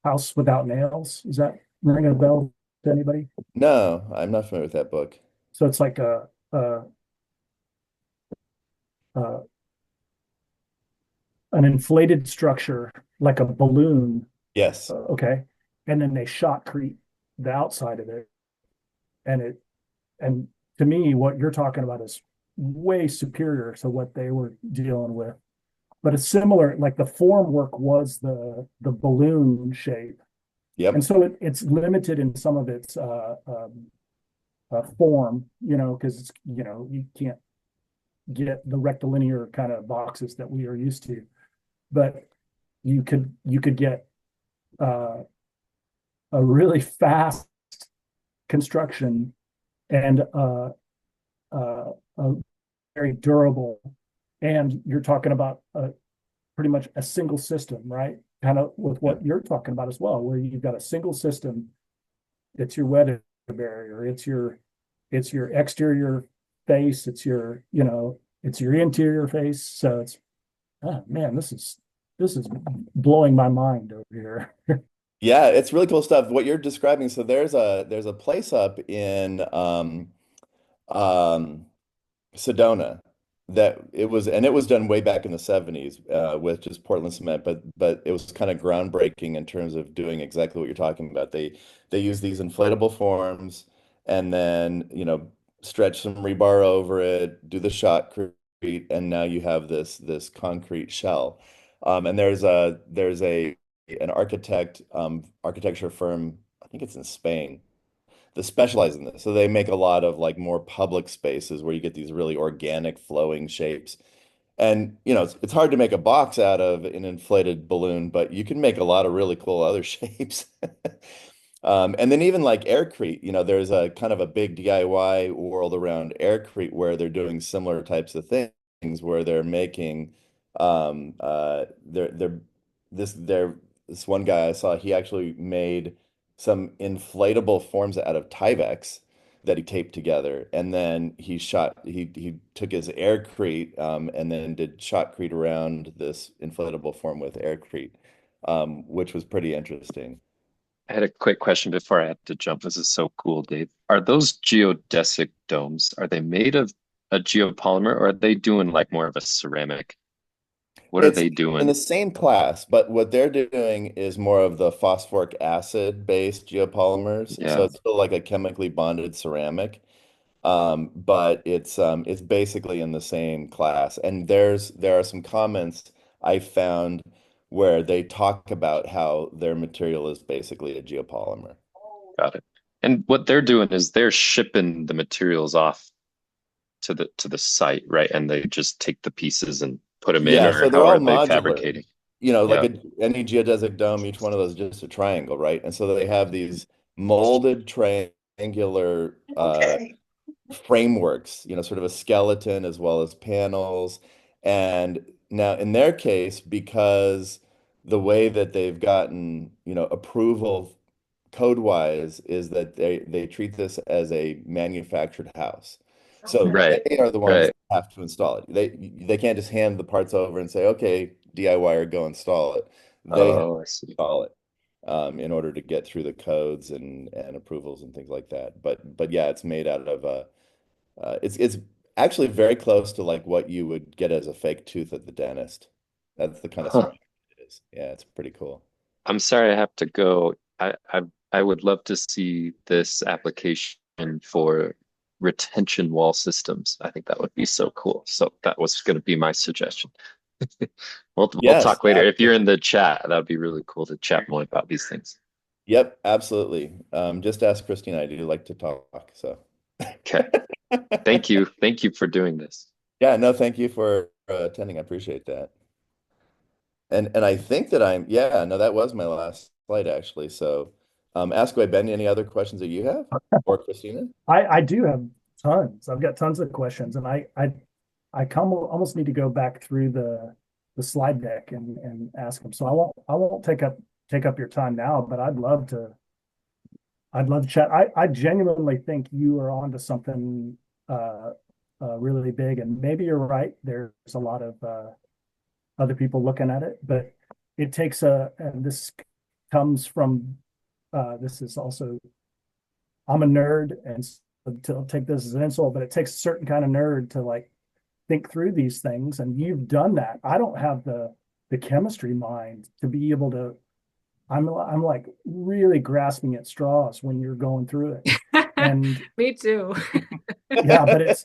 House Without Nails. Is that ring a bell to anybody? No, I'm not familiar with that book. So it's like a an inflated structure like a balloon, Yes. okay, and then they shotcrete the outside of it, and and to me, what you're talking about is way superior to what they were dealing with. But it's similar, like the form work was the balloon shape, and Yep. so it's limited in some of its form, because you can't get the rectilinear kind of boxes that we are used to, but you could get uh, a really fast construction and a very durable. And you're talking about pretty much a single system, right? Kind of with Yep. what you're talking about as well, where you've got a single system. It's your weather barrier. It's your exterior face. It's your interior face. So oh man, this is blowing my mind over here. Yeah, it's really cool stuff. What you're describing, so there's a place up in um Sedona that it was done way back in the 70s with just Portland cement, but it was kind of groundbreaking in terms of doing exactly what you're talking about. They use these inflatable forms and then, stretch some rebar over it, do the shotcrete, and now you have this concrete shell. And there's an architecture firm, I think it's in Spain, that specialize in this. So they make a lot of like more public spaces where you get these really organic flowing shapes. And it's hard to make a box out of an inflated balloon, but you can make a lot of really cool other shapes. And then even like aircrete, there's a kind of a big DIY world around aircrete where they're doing similar types of things where they're making they're they're this one guy I saw, he actually made some inflatable forms out of Tyvek that he taped together, and then he took his aircrete and then did shotcrete around this inflatable form with aircrete, which was pretty interesting. I had a quick question before I have to jump. This is so cool, Dave. Are those geodesic domes, are they made of a geopolymer or are they doing like more of a ceramic? What are It's they in doing? the same class, but what they're doing is more of the phosphoric acid based geopolymers. So Yeah, it's still like a chemically bonded ceramic. But it's basically in the same class. And there are some comments I found where they talk about how their material is basically a geopolymer. got it. And what they're doing is they're shipping the materials off to the site, right? And they just take the pieces and put them in, Yeah, or so they're how all are they modular. fabricating? Like Yeah, any geodesic dome, each one of those is just a triangle, right? And so they have these molded triangular frameworks, sort of a skeleton as well as panels. And now in their case, because the way that they've gotten, approval code-wise is that they treat this as a manufactured house. So right, they are the ones right. that have to install it. They can't just hand the parts over and say, okay, DIYer, go install it. They have to Oh, I see. install it in order to get through the codes and approvals and things like that. But yeah, it's made out of it's actually very close to like what you would get as a fake tooth at the dentist. That's the kind of Huh. structure it is. Yeah, it's pretty cool. I'm sorry I have to go. I would love to see this application for retention wall systems. I think that would be so cool. So that was going to be my suggestion. We'll Yes, talk later. If you're in absolutely. the chat, that would be really cool to chat more about these things. Yep, absolutely. Just ask Christina. I do like to talk. So, Okay. Thank you. Thank you for doing this. yeah, no, thank you for attending. I appreciate that. And I think that yeah, no, that was my last slide actually. So, ask away, Ben. Any other questions that you have, or Christina? I do have tons. I've got tons of questions, and I come almost need to go back through the slide deck and ask them. So I won't take up your time now, but I'd love to chat. I genuinely think you are onto something uh, really big, and maybe you're right. There's a lot of other people looking at it, but it takes and this comes from this is also, I'm a nerd, and to take this as an insult, but it takes a certain kind of nerd to like think through these things, and you've done that. I don't have the chemistry mind to be able to. I'm like really grasping at straws when you're going through it, and Me too. yeah, but it's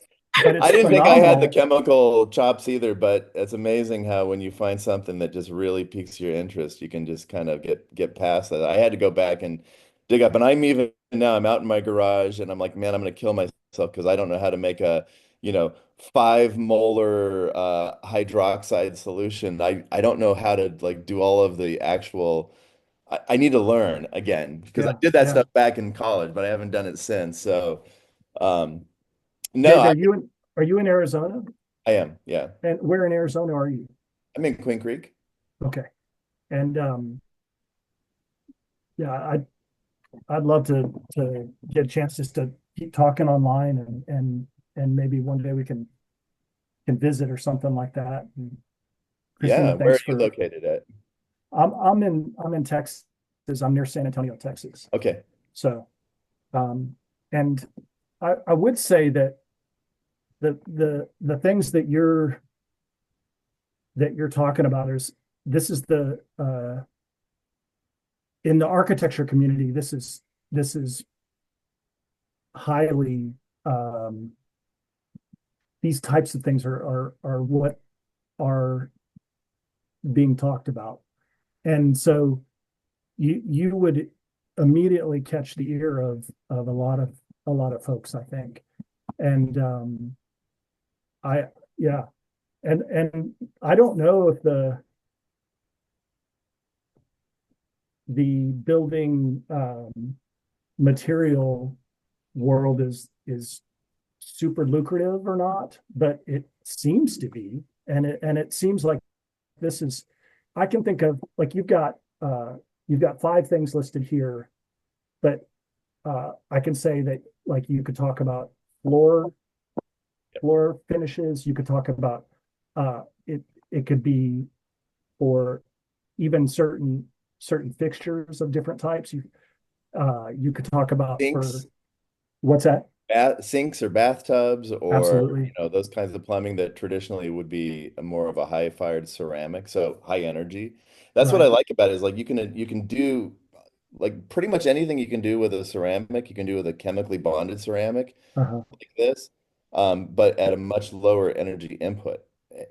I didn't think I had the phenomenal. chemical chops either, but it's amazing how when you find something that just really piques your interest, you can just kind of get past that. I had to go back and dig up, and I'm even now I'm out in my garage and I'm like, man, I'm gonna kill myself because I don't know how to make a, 5 molar hydroxide solution. I don't know how to like do all of the actual. I need to learn again because I Yeah, did that yeah. stuff back in college, but I haven't done it since. So, no, Dave, are you in Arizona? I am. Yeah. And where in Arizona are you? I'm in Queen Creek. Okay. And yeah, I'd love to get a chance just to keep talking online, and maybe one day we can visit or something like that. And Yeah. Christina, Where are thanks you for. located at? I'm in Texas, I'm near San Antonio, Texas. Okay. So, um, and I would say that the things that you're talking about is this is the in the architecture community, this is highly these types of things are what are being talked about. And so you would immediately catch the ear of a lot of folks, I think. And I yeah, and I don't know if the building material world is super lucrative or not, but it seems to be, and it seems like this is. I can think of like you've got five things listed here, but I can say that like you could talk about floor floor finishes. You could talk about it. It could be for even certain fixtures of different types. You could talk about for Sinks, what's that? sinks or bathtubs or Absolutely those kinds of plumbing that traditionally would be more of a high fired ceramic, so high energy. That's what I right. like about it is like you can do like pretty much anything you can do with a ceramic, you can do with a chemically bonded ceramic Uh-huh. like this, but at a much lower energy input.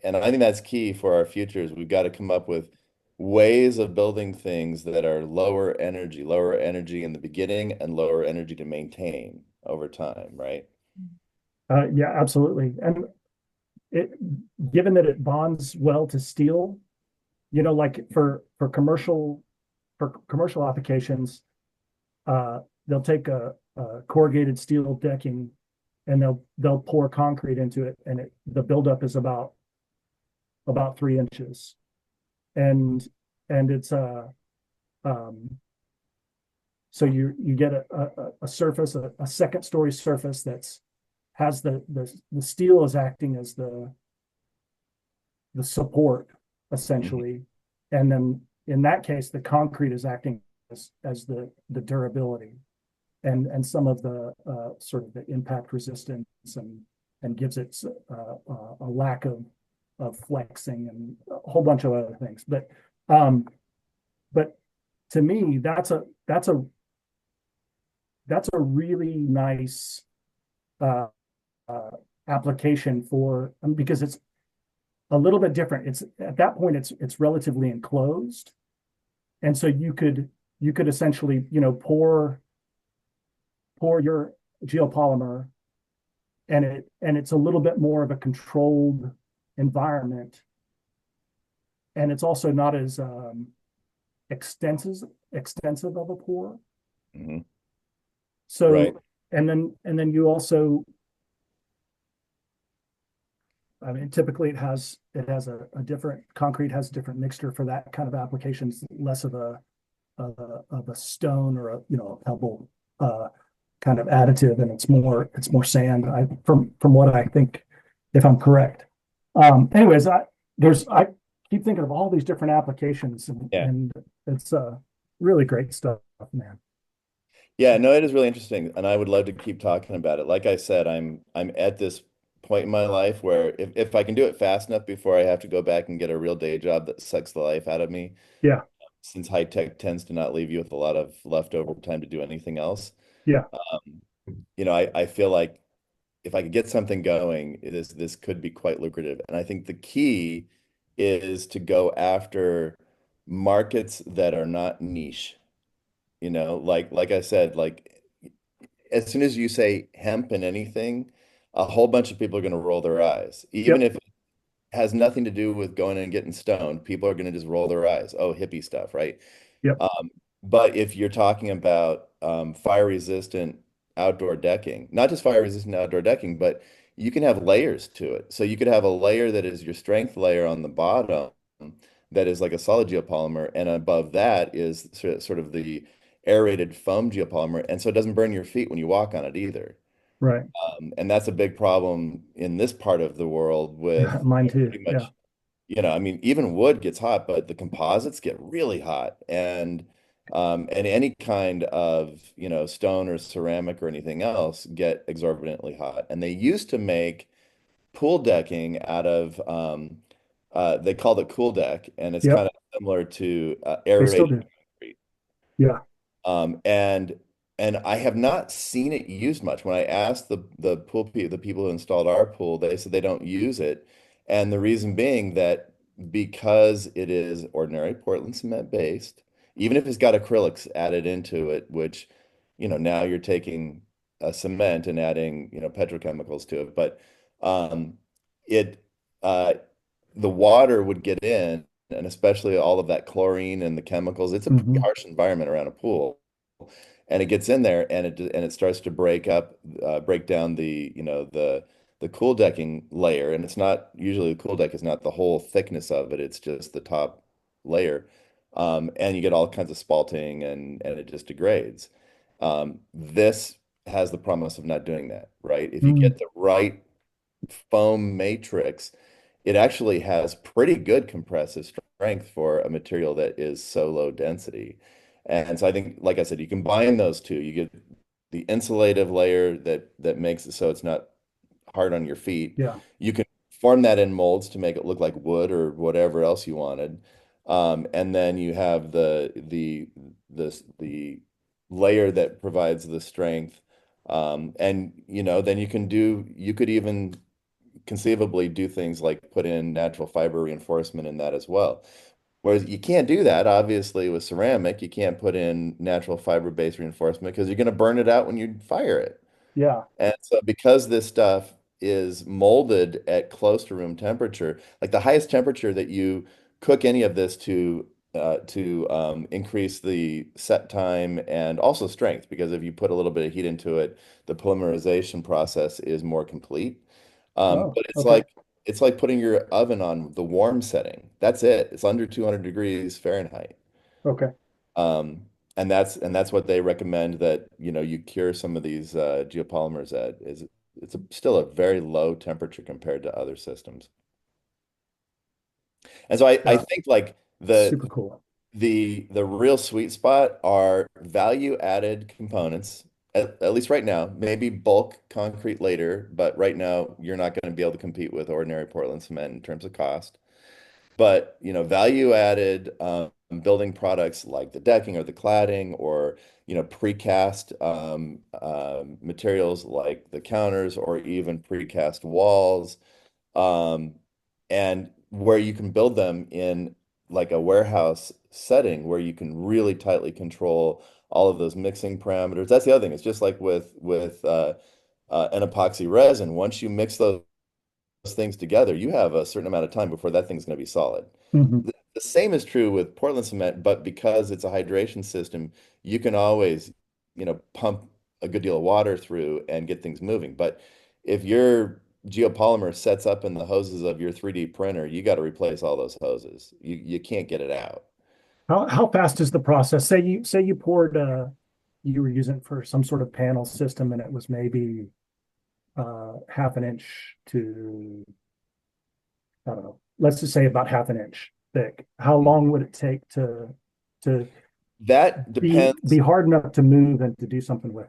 And I think that's key for our futures. We've got to come up with ways of building things that are lower energy in the beginning and lower energy to maintain over time, right? Yeah, absolutely. And it given that it bonds well to steel, like for commercial applications, they'll take a corrugated steel decking and they'll pour concrete into it, and the buildup is about 3 inches, and it's um, so you get a surface, a second story surface that's has the steel is acting as the support Mhm. essentially, and then in that case the concrete is acting as the durability and some of the sort of the impact resistance and gives it a lack of flexing and a whole bunch of other things. Um, but to me, that's a really nice uh, uh, application for because it's a little bit different. It's at that point it's relatively enclosed, and so you could essentially pour your geopolymer, and it's a little bit more of a controlled environment, and it's also not as extensive of a pour. Mhm. Right. So and then you also, I mean, typically it has a different concrete has a different mixture for that kind of applications, less of a stone or a pebble uh, kind of additive, and it's more sand. From what I think, if I'm correct. Anyways, I keep thinking of all these different applications, Yeah. and it's really great stuff, man. Yeah, no, it is really interesting, and I would love to keep talking about it. Like I said, I'm at this point in my life where if I can do it fast enough before I have to go back and get a real day job that sucks the life out of me, Yeah, since high tech tends to not leave you with a lot of leftover time to do anything else. yeah, Um, I feel like if I could get something going, this could be quite lucrative. And I think the key is to go after markets that are not niche. Like I said, like as soon as you say hemp and anything, a whole bunch of people are going to roll their eyes. Even yep, if it has nothing to do with going and getting stoned, people are going to just roll their eyes. Oh, hippie stuff, right? yep, But if you're talking about fire resistant outdoor decking, not just fire resistant outdoor decking, but you can have layers to it. So you could have a layer that is your strength layer on the bottom that is like a solid geopolymer, and above that is sort of the aerated foam geopolymer, and so it doesn't burn your feet when you walk on it either. right. And that's a big problem in this part of the world with Mine too. pretty Yeah, much, I mean, even wood gets hot, but the composites get really hot. And And any kind of, stone or ceramic or anything else get exorbitantly hot. And they used to make pool decking out of, they called it cool deck, and it's kind Yep, of similar to they still aerated do. concrete. Yeah. And I have not seen it used much. When I asked the people who installed our pool, they said they don't use it, and the reason being that because it is ordinary Portland cement based, even if it's got acrylics added into it, which now you're taking a cement and adding petrochemicals to it, but um, it uh, the water would get in, and especially all of that chlorine and the chemicals. It's a pretty Hmm. harsh environment around a pool, and it gets in there, and it starts to break down the cool decking layer. And it's not usually the cool deck is not the whole thickness of it; it's just the top layer, and you get all kinds of spalting, and it just degrades. This has the promise of not doing that, right? If you Mm. get the right foam matrix, it actually has pretty good compressive strength for a material that is so low density. And so I think, like I said, you combine those two, you get the insulative layer that makes it so it's not hard on your feet. Yeah. You can form that in molds to make it look like wood or whatever else you wanted. And then you have the layer that provides the strength. And then you could even conceivably do things like put in natural fiber reinforcement in that as well. Whereas you can't do that, obviously, with ceramic. You can't put in natural fiber-based reinforcement because you're going to burn it out when you fire it. Yeah. And so because this stuff is molded at close to room temperature, like the highest temperature that you cook any of this to increase the set time and also strength, because if you put a little bit of heat into it, the polymerization process is more complete. Oh, But okay. it's like putting your oven on the warm setting. That's it. It's under 200 degrees Fahrenheit. Okay. Um, and that's what they recommend that you cure some of these geopolymers at is still a very low temperature compared to other systems. And so I Yeah. think like Super cool. the real sweet spot are value added components, at least right now, maybe bulk concrete later, but right now you're not going to be able to compete with ordinary Portland cement in terms of cost. But value added building products like the decking or the cladding or precast materials like the counters or even precast walls, um, and where you can build them in like a warehouse setting where you can really tightly control all of those mixing parameters. That's the other thing. It's just like with an epoxy resin. Once you mix those things together, you have a certain amount of time before that thing's going to be solid. Hmm. The same is true with Portland cement, but because it's a hydration system, you can always, pump a good deal of water through and get things moving. But if your geopolymer sets up in the hoses of your 3D printer, you got to replace all those hoses. You can't get it out. How fast is the process? Say you poured you were using it for some sort of panel system and it was maybe half an inch to, I don't know, let's just say about half an inch thick. How long would it take to That be depends. hard enough to move and to do something with?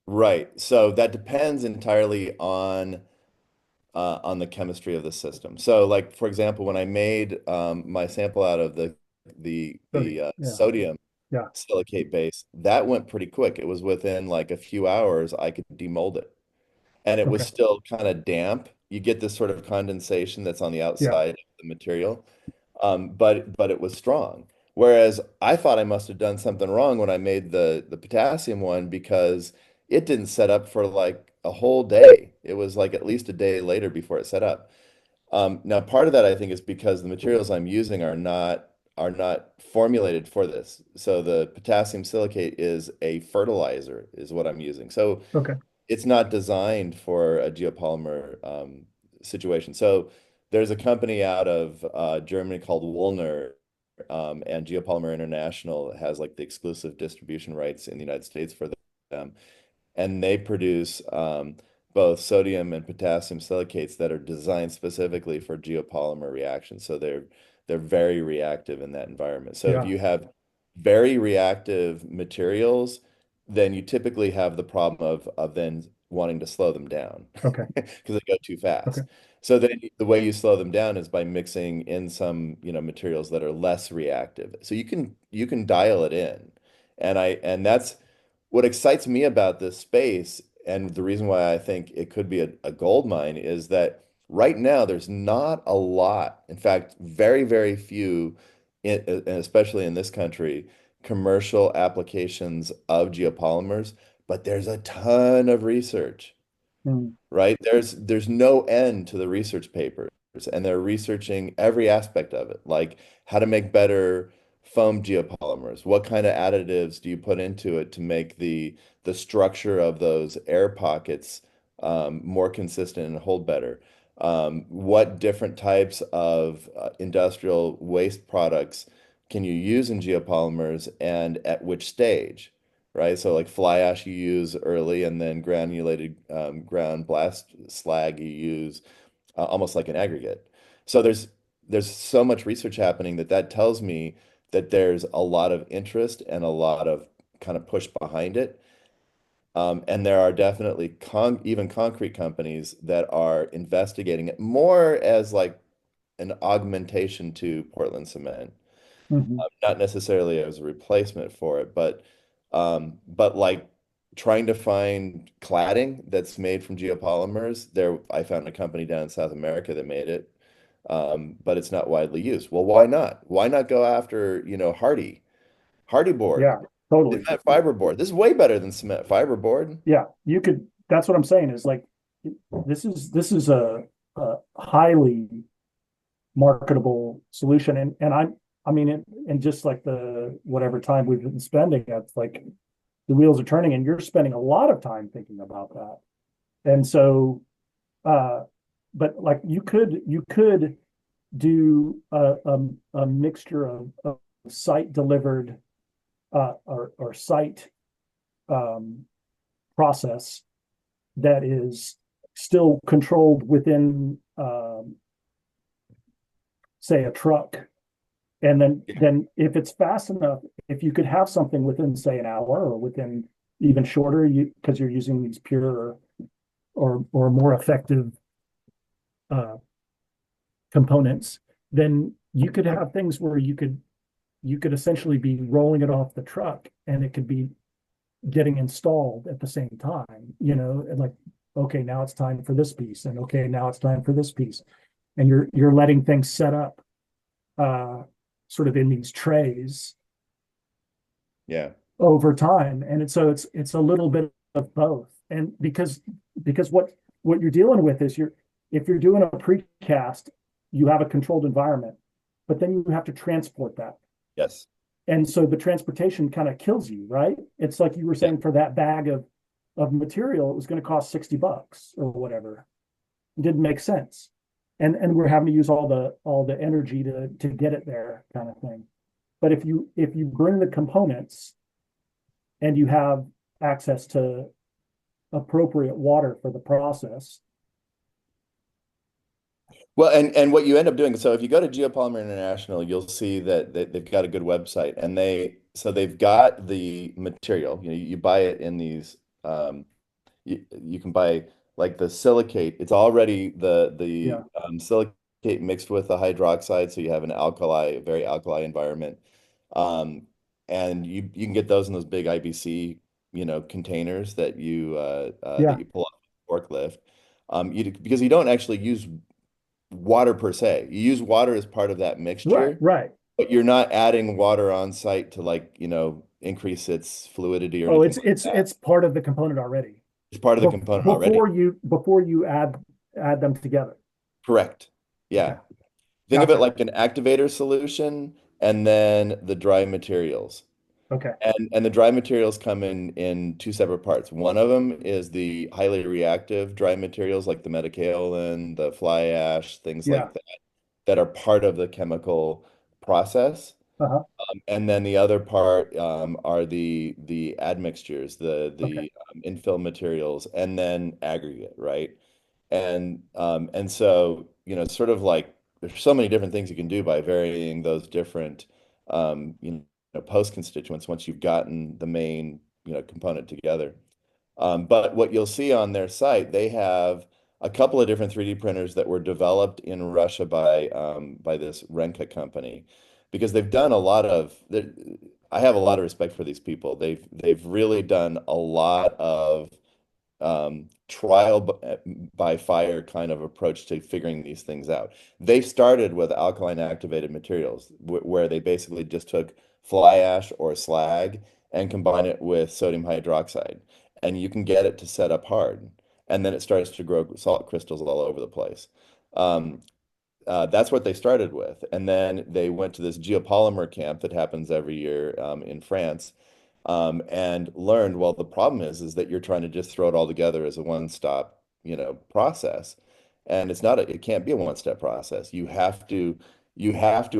Right. So that depends entirely on the chemistry of the system. So, like for example, when I made my sample out of the Sodium. Yeah. sodium Yeah. silicate base, that went pretty quick. It was within like a few hours I could demold it, and it was Okay. still kind of damp. You get this sort of condensation that's on the Yeah. outside of the material, but it was strong. Whereas I thought I must have done something wrong when I made the potassium one because it didn't set up for like a whole day. It was like at least a day later before it set up. Now, part of that I think is because the materials I'm using are not formulated for this. So the potassium silicate is a fertilizer, is what I'm using. So Okay. it's not designed for a geopolymer situation. So there's a company out of Germany called Woolner, and Geopolymer International has like the exclusive distribution rights in the United States for them, and they produce both sodium and potassium silicates that are designed specifically for geopolymer reactions. So they're very reactive in that environment. So if Yeah. you have very reactive materials, then you typically have the problem of then wanting to slow them down Okay. because they go too Okay. fast. So then the way you slow them down is by mixing in some, materials that are less reactive. So you can dial it in. And that's what excites me about this space, and the reason why I think it could be a gold mine is that right now there's not a lot, in fact, very, very few, and especially in this country, commercial applications of geopolymers, but there's a ton of research, Mm, right? There's no end to the research papers, and they're researching every aspect of it, like how to make better foam geopolymers. What kind of additives do you put into it to make the structure of those air pockets more consistent and hold better? What different types of industrial waste products can you use in geopolymers and at which stage? Right? So like fly ash you use early, and then granulated ground blast slag you use almost like an aggregate. So there's so much research happening that tells me that there's a lot of interest and a lot of kind of push behind it. And there are definitely even concrete companies that are investigating it more as like an augmentation to Portland cement, mhm. not necessarily as a replacement for it, but like trying to find cladding that's made from geopolymers. There, I found a company down in South America that made it, but it's not widely used. Well, why not? Why not go after, hardy board, Yeah, totally. cement fiber board? This is way better than cement fiber board. Yeah, you could, that's what I'm saying is like, this is a highly marketable solution. I mean, and just like the, whatever time we've been spending, it's like the wheels are turning and you're spending a lot of time thinking about that. And so, uh, but like you could do a mixture of site delivered, or site, um, process that is still controlled within, say, a truck. And then if it's fast enough, if you could have something within, say, an hour or within even shorter, because you're using these pure or more effective uh, components, then you could have things where you could essentially be rolling it off the truck and it could be getting installed at the same time, and like, okay, now it's time for this piece, and okay, now it's time for this piece. And you're letting things set up, uh sort of in these trays Yeah. over time. And it's a little bit of both. And because what you're dealing with is if you're doing a precast, you have a controlled environment, but then you have to transport that. Yes. And so the transportation kind of kills you, right? It's like you were Yeah. saying, for that bag of material, it was going to cost $60 or whatever. It didn't make sense. And we're having to use all the energy to get it there, kind of thing. But if you bring the components and you have access to appropriate water for the process. Well, and what you end up doing, so if you go to Geopolymer International, you'll see that they've got a good website, and they've got the material. You buy it in these. You can buy like the silicate. It's already the Yeah, silicate mixed with the hydroxide, so you have an a very alkali environment. Um, and you can get those in those big IBC, containers yeah, that you pull off the forklift. Because you don't actually use water per se. You use water as part of that right, mixture, right. but you're not adding water on site to like, increase its fluidity or Oh, anything it's like it's that. it's part of the component already. It's part of the component already. Before you add them together. Correct. Okay, Yeah. Think of it gotcha. like an activator solution and then the dry materials. Okay, And the dry materials come in two separate parts. One of them is the highly reactive dry materials like the metakaolin, the fly ash, things yeah, like that are part of the chemical process. uh-huh, And then the other part are the admixtures, okay, the infill materials, and then aggregate, right? And so, sort of like there's so many different things you can do by varying those different, post constituents once you've gotten the main, component together. But what you'll see on their site, they have a couple of different 3D printers that were developed in Russia by this Renka company, because they've done a lot of. I have a lot of respect for these people. They've really done a lot of trial by fire kind of approach to figuring these things out. They started with alkaline activated materials, where they basically just took fly ash or slag and combine it with sodium hydroxide, and you can get it to set up hard, and then it starts to grow salt crystals all over the place. Um, that's what they started with, and then they went to this geopolymer camp that happens every year in France, and learned, well, the problem is that you're trying to just throw it all together as a one-stop, process. And it can't be a one-step process. You have to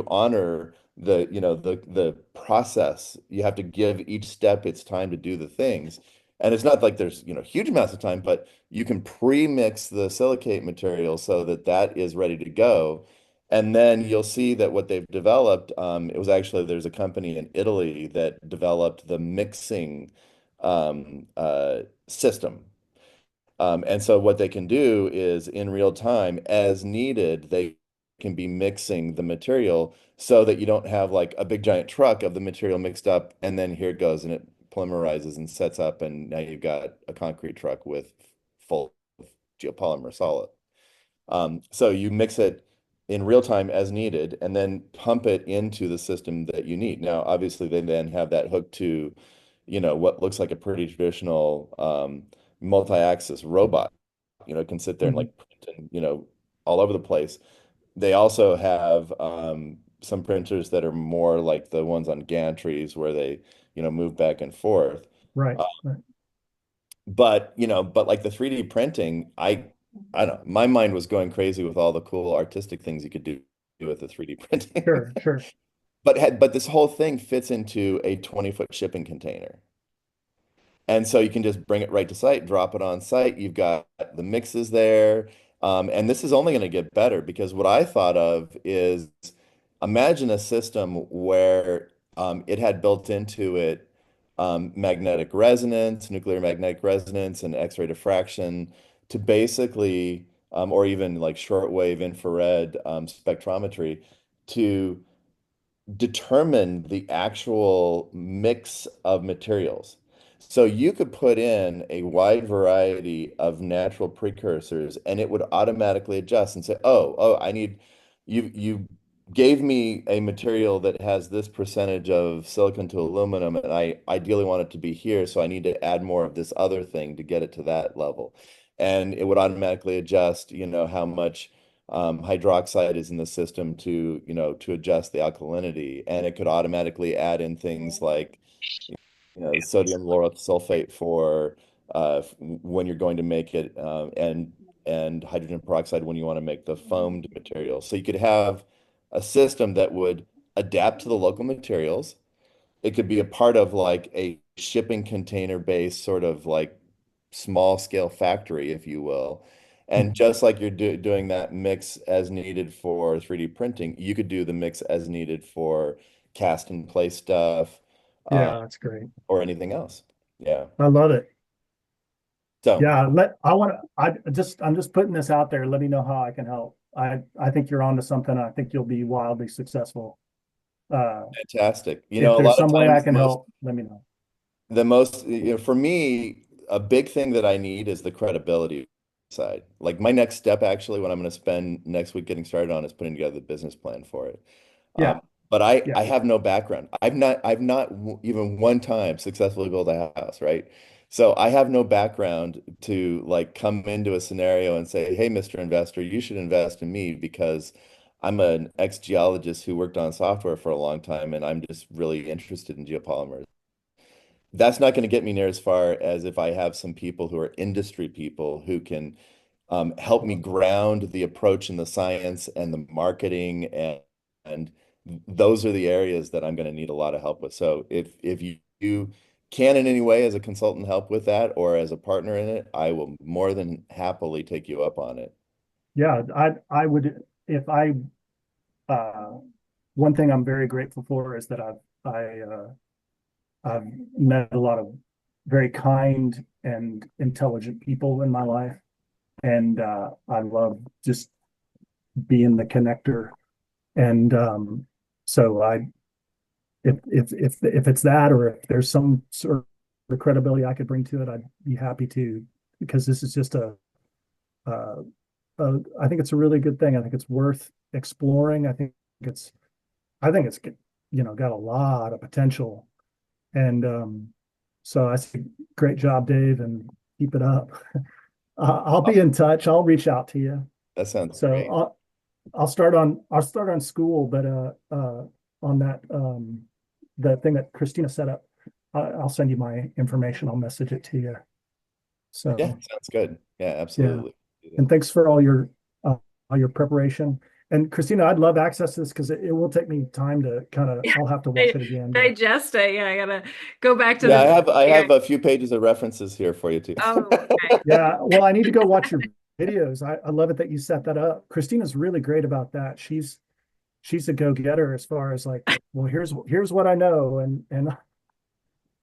honor the process. You have to give each step its time to do the things. And it's not like there's, huge amounts of time, but you can pre-mix the silicate material so that that is ready to go. And then you'll see that what they've developed, it was actually, there's a company in Italy that developed the mixing system. And so what they can do is in real time, as needed, they can be mixing the material so that you don't have like a big giant truck of the material mixed up, and then here it goes and it polymerizes and sets up, and now you've got a concrete truck with full geopolymer solid. So you mix it in real time as needed and then pump it into the system that you need. Now, obviously, they then have that hooked to, what looks like a pretty traditional multi-axis robot. It can sit there and Mhm. like print and, all over the place. They also have some printers that are more like the ones on gantries where they, move back and forth. Right, Uh, right. but like the 3D printing, I don't know, my mind was going crazy with all the cool artistic things you could do with the 3D printing. Sure, sure. But this whole thing fits into a 20-foot shipping container. And so you can just bring it right to site, drop it on site. You've got the mixes there. And this is only going to get better, because what I thought of is, imagine a system where it had built into it magnetic resonance, nuclear magnetic resonance, and X-ray diffraction to basically, or even like shortwave infrared spectrometry to determine the actual mix of materials. So you could put in a wide variety of natural precursors and it would automatically adjust and say, oh, you gave me a material that has this percentage of silicon to aluminum, and I ideally want it to be here, so I need to add more of this other thing to get it to that level. And it would automatically adjust, how much hydroxide is in the system to adjust the alkalinity, and it could automatically add in things like sodium lauryl sulfate for when you're going to make it, and hydrogen peroxide when you want to make the foamed material. So you could have a system that would adapt to the local materials. It could be a part of like a shipping container based sort of like small scale factory, if you will. And Mhm. just like you're doing that mix as needed for 3D printing, you could do the mix as needed for cast and play stuff, uh, Yeah, that's great. or anything else. Yeah. I love it. So Yeah, I'm just putting this out there. Let me know how I can help. I think you're onto something. I think you'll be wildly successful. Uh, fantastic. if A there's lot of some way I times can help, let me know. for me, a big thing that I need is the credibility side. Like my next step, actually, what I'm going to spend next week getting started on is putting together the business plan for it. Yeah, But I, yeah, I have no background. I've not even one time successfully built a house, right? So I have no background to like come into a scenario and say, hey, Mr. Investor, you should invest in me because I'm an ex-geologist who worked on software for a long time and I'm just really interested in geopolymers. That's not going to get me near as far as if I have some people who are industry people who can help me ground the approach and the science and the marketing, and those are the areas that I'm going to need a lot of help with. So if you can in any way as a consultant help with that or as a partner in it, I will more than happily take you up on it. yeah. I would if I uh, one thing I'm very grateful for is that I've met a lot of very kind and intelligent people in my life, and I love just being the connector. And so I, if it's that, or if there's some sort of credibility I could bring to it, I'd be happy to, because this is just uh, I think it's a really good thing. I think it's worth exploring. It's, I think it's, got a lot of potential. And so I say, great job, Dave, and keep it up. I'll be in touch. I'll reach out to you. That sounds So great. I'll start on school, but on that the thing that Christina set up, I'll send you my information. I'll message it to you. Yeah, So sounds good. Yeah, yeah, absolutely. Do that. and thanks for all your preparation. And Christina, I'd love access to this because it will take me time to kind of. Yeah, I'll have to watch I it again, but digest it. Yeah, I gotta go back to Yeah, the. I Yeah. have a few pages of references here for you too. Oh, okay. yeah. Well, I need to go watch your videos. I love it that you set that up. Christina's really great about that. She's a go-getter as far as like, well, here's what I know, and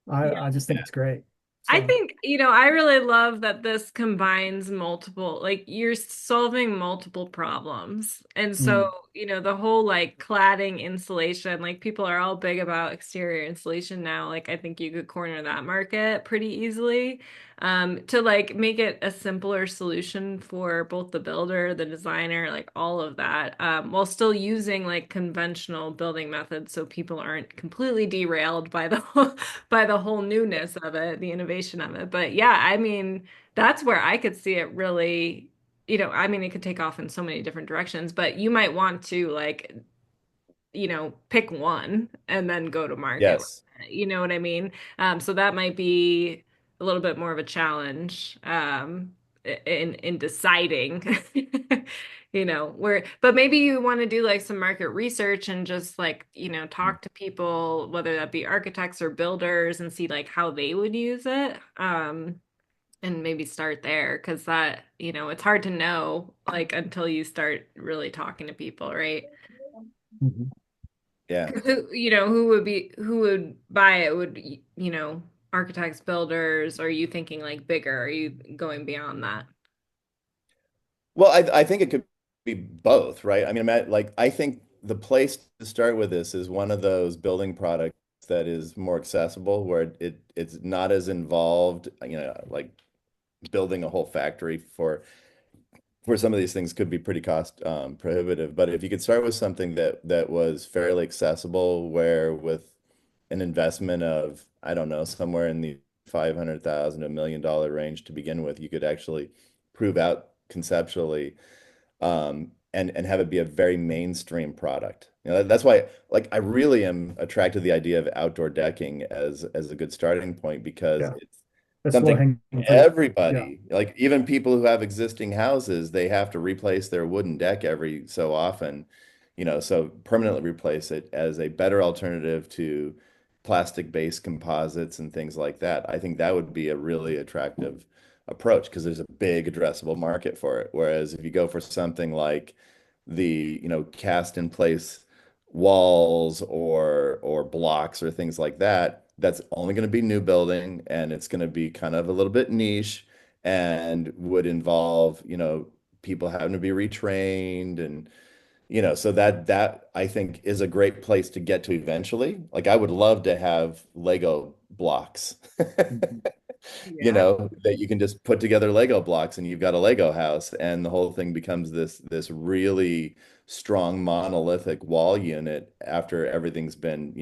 I just think it's great. I So think, I really love that this combines multiple, like you're solving multiple problems. And so, mm, the whole like cladding insulation, like people are all big about exterior insulation now. Like I think you could corner that market pretty easily. To like make it a simpler solution for both the builder, the designer, like all of that, while still using like conventional building methods so people aren't completely derailed by the whole newness of it, the innovation of it. But yeah, I mean, that's where I could see it really, I mean, it could take off in so many different directions, but you might want to like, pick one and then go to market with Yes. it. You know what I mean? So that might be a little bit more of a challenge in deciding, but maybe you want to do like some market research and just like, talk to people, whether that be architects or builders, and see like how they would use it. And maybe start there because that, it's hard to know like until you start really talking to people, right? mhm. Yeah. Who would buy it? Would, architects, builders, or are you thinking like bigger? Are you going beyond that? Well, I think it could be both, right? I mean, like I think the place to start with this is one of those building products that is more accessible, where it's not as involved, like building a whole factory for some of these things could be pretty cost prohibitive. But if you could start with something that was fairly accessible, where with an investment of, I don't know, somewhere in the 500,000 to $1 million range to begin with, you could actually prove out conceptually, and have it be a very mainstream product. That's why, like, I really am attracted to the idea of outdoor decking as a good starting point, because Yeah, it's that's low something hanging fruit. Yeah. everybody, like even people who have existing houses, they have to replace their wooden deck every so often, so permanently replace it as a better alternative to plastic-based composites and things like that. I think that would be a really attractive approach because there's a big addressable market for it. Whereas if you go for something like the, cast in place walls or blocks or things like that, that's only going to be new building, and it's going to be kind of a little bit niche and would involve, people having to be retrained, and so that I think is a great place to get to eventually. Like I would love to have Lego blocks. Mhm. Yeah. That you can just put together Lego blocks and you've got a Lego house, and the whole thing becomes this really strong monolithic wall unit after everything's been,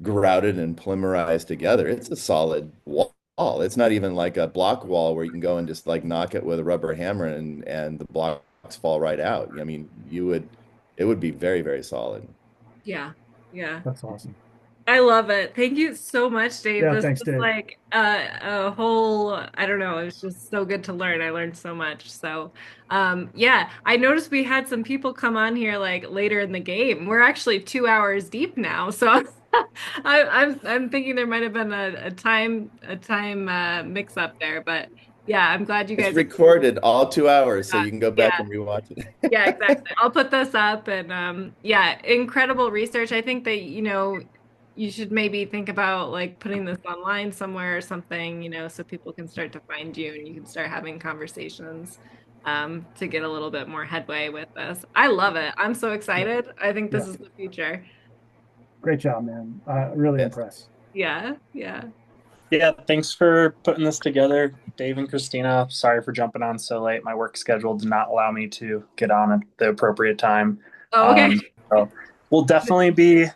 grouted and polymerized together. It's a solid wall. It's not even like a block wall where you can go and just like knock it with a rubber hammer and the blocks fall right out. I mean, it would be very, very solid. Yeah. Yeah. That's awesome. I love it. Thank you so much, Dave. Yeah, This thanks, was Dave. like a whole, I don't know, it was just so good to learn. I learned so much. So, yeah, I noticed we had some people come on here like later in the game. We're actually 2 hours deep now. So I'm thinking there might have been a time mix up there, but yeah, I'm glad you It's guys. recorded all 2 hours, so you can go back Yeah. and rewatch it. Yeah, exactly. I'll put this up and yeah, incredible research. I think that, you should maybe think about like putting this online somewhere or something, so people can start to find you and you can start having conversations to get a little bit more headway with this. I love it. I'm so excited. I think Yeah, this is the future. great job, man. Really Yes. impressed. Yeah, yeah. Yeah, thanks for putting this together, Dave and Christina. Sorry for jumping on so late. My work schedule did not allow me to get on at the appropriate time. Oh, okay. Um, so we'll definitely be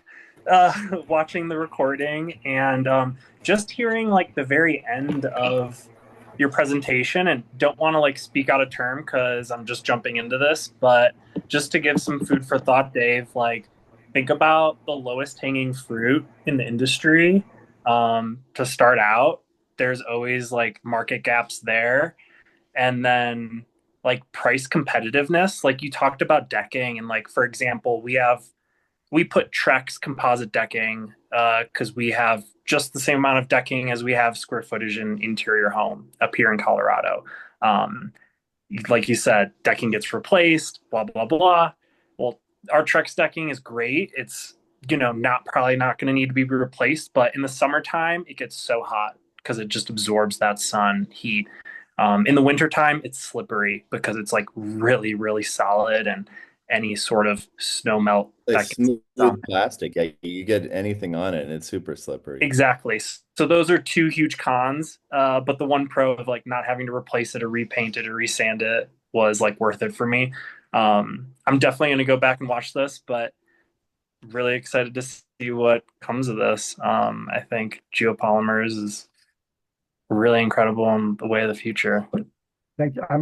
uh, watching the recording and just hearing like the very end of your presentation. And don't want to like speak out of term because I'm just jumping into this, but just to give some food for thought, Dave, like think about the lowest hanging fruit in the industry to start out. There's always like market gaps there. And then like price competitiveness, like you talked about decking. And like, for example, we put Trex composite decking because we have just the same amount of decking as we have square footage in interior home up here in Colorado. Um, like you said, decking gets replaced, blah blah blah. Well, our Trex decking is great. It's not probably not going to need to be replaced, but in the summertime it gets so hot because it just absorbs that sun heat. In the wintertime, it's slippery because it's like really really solid, and any sort of snow melt Like that gets on smooth plastic. Yeah, you get anything on it and it's super slippery. exactly. So those are two huge cons. But the one pro of like not having to replace it or repaint it or resand it was like worth it for me. I'm definitely going to go back and watch this, but really excited to see what comes of this. I think Geopolymers is really incredible in the way of the future. Thank you. I'm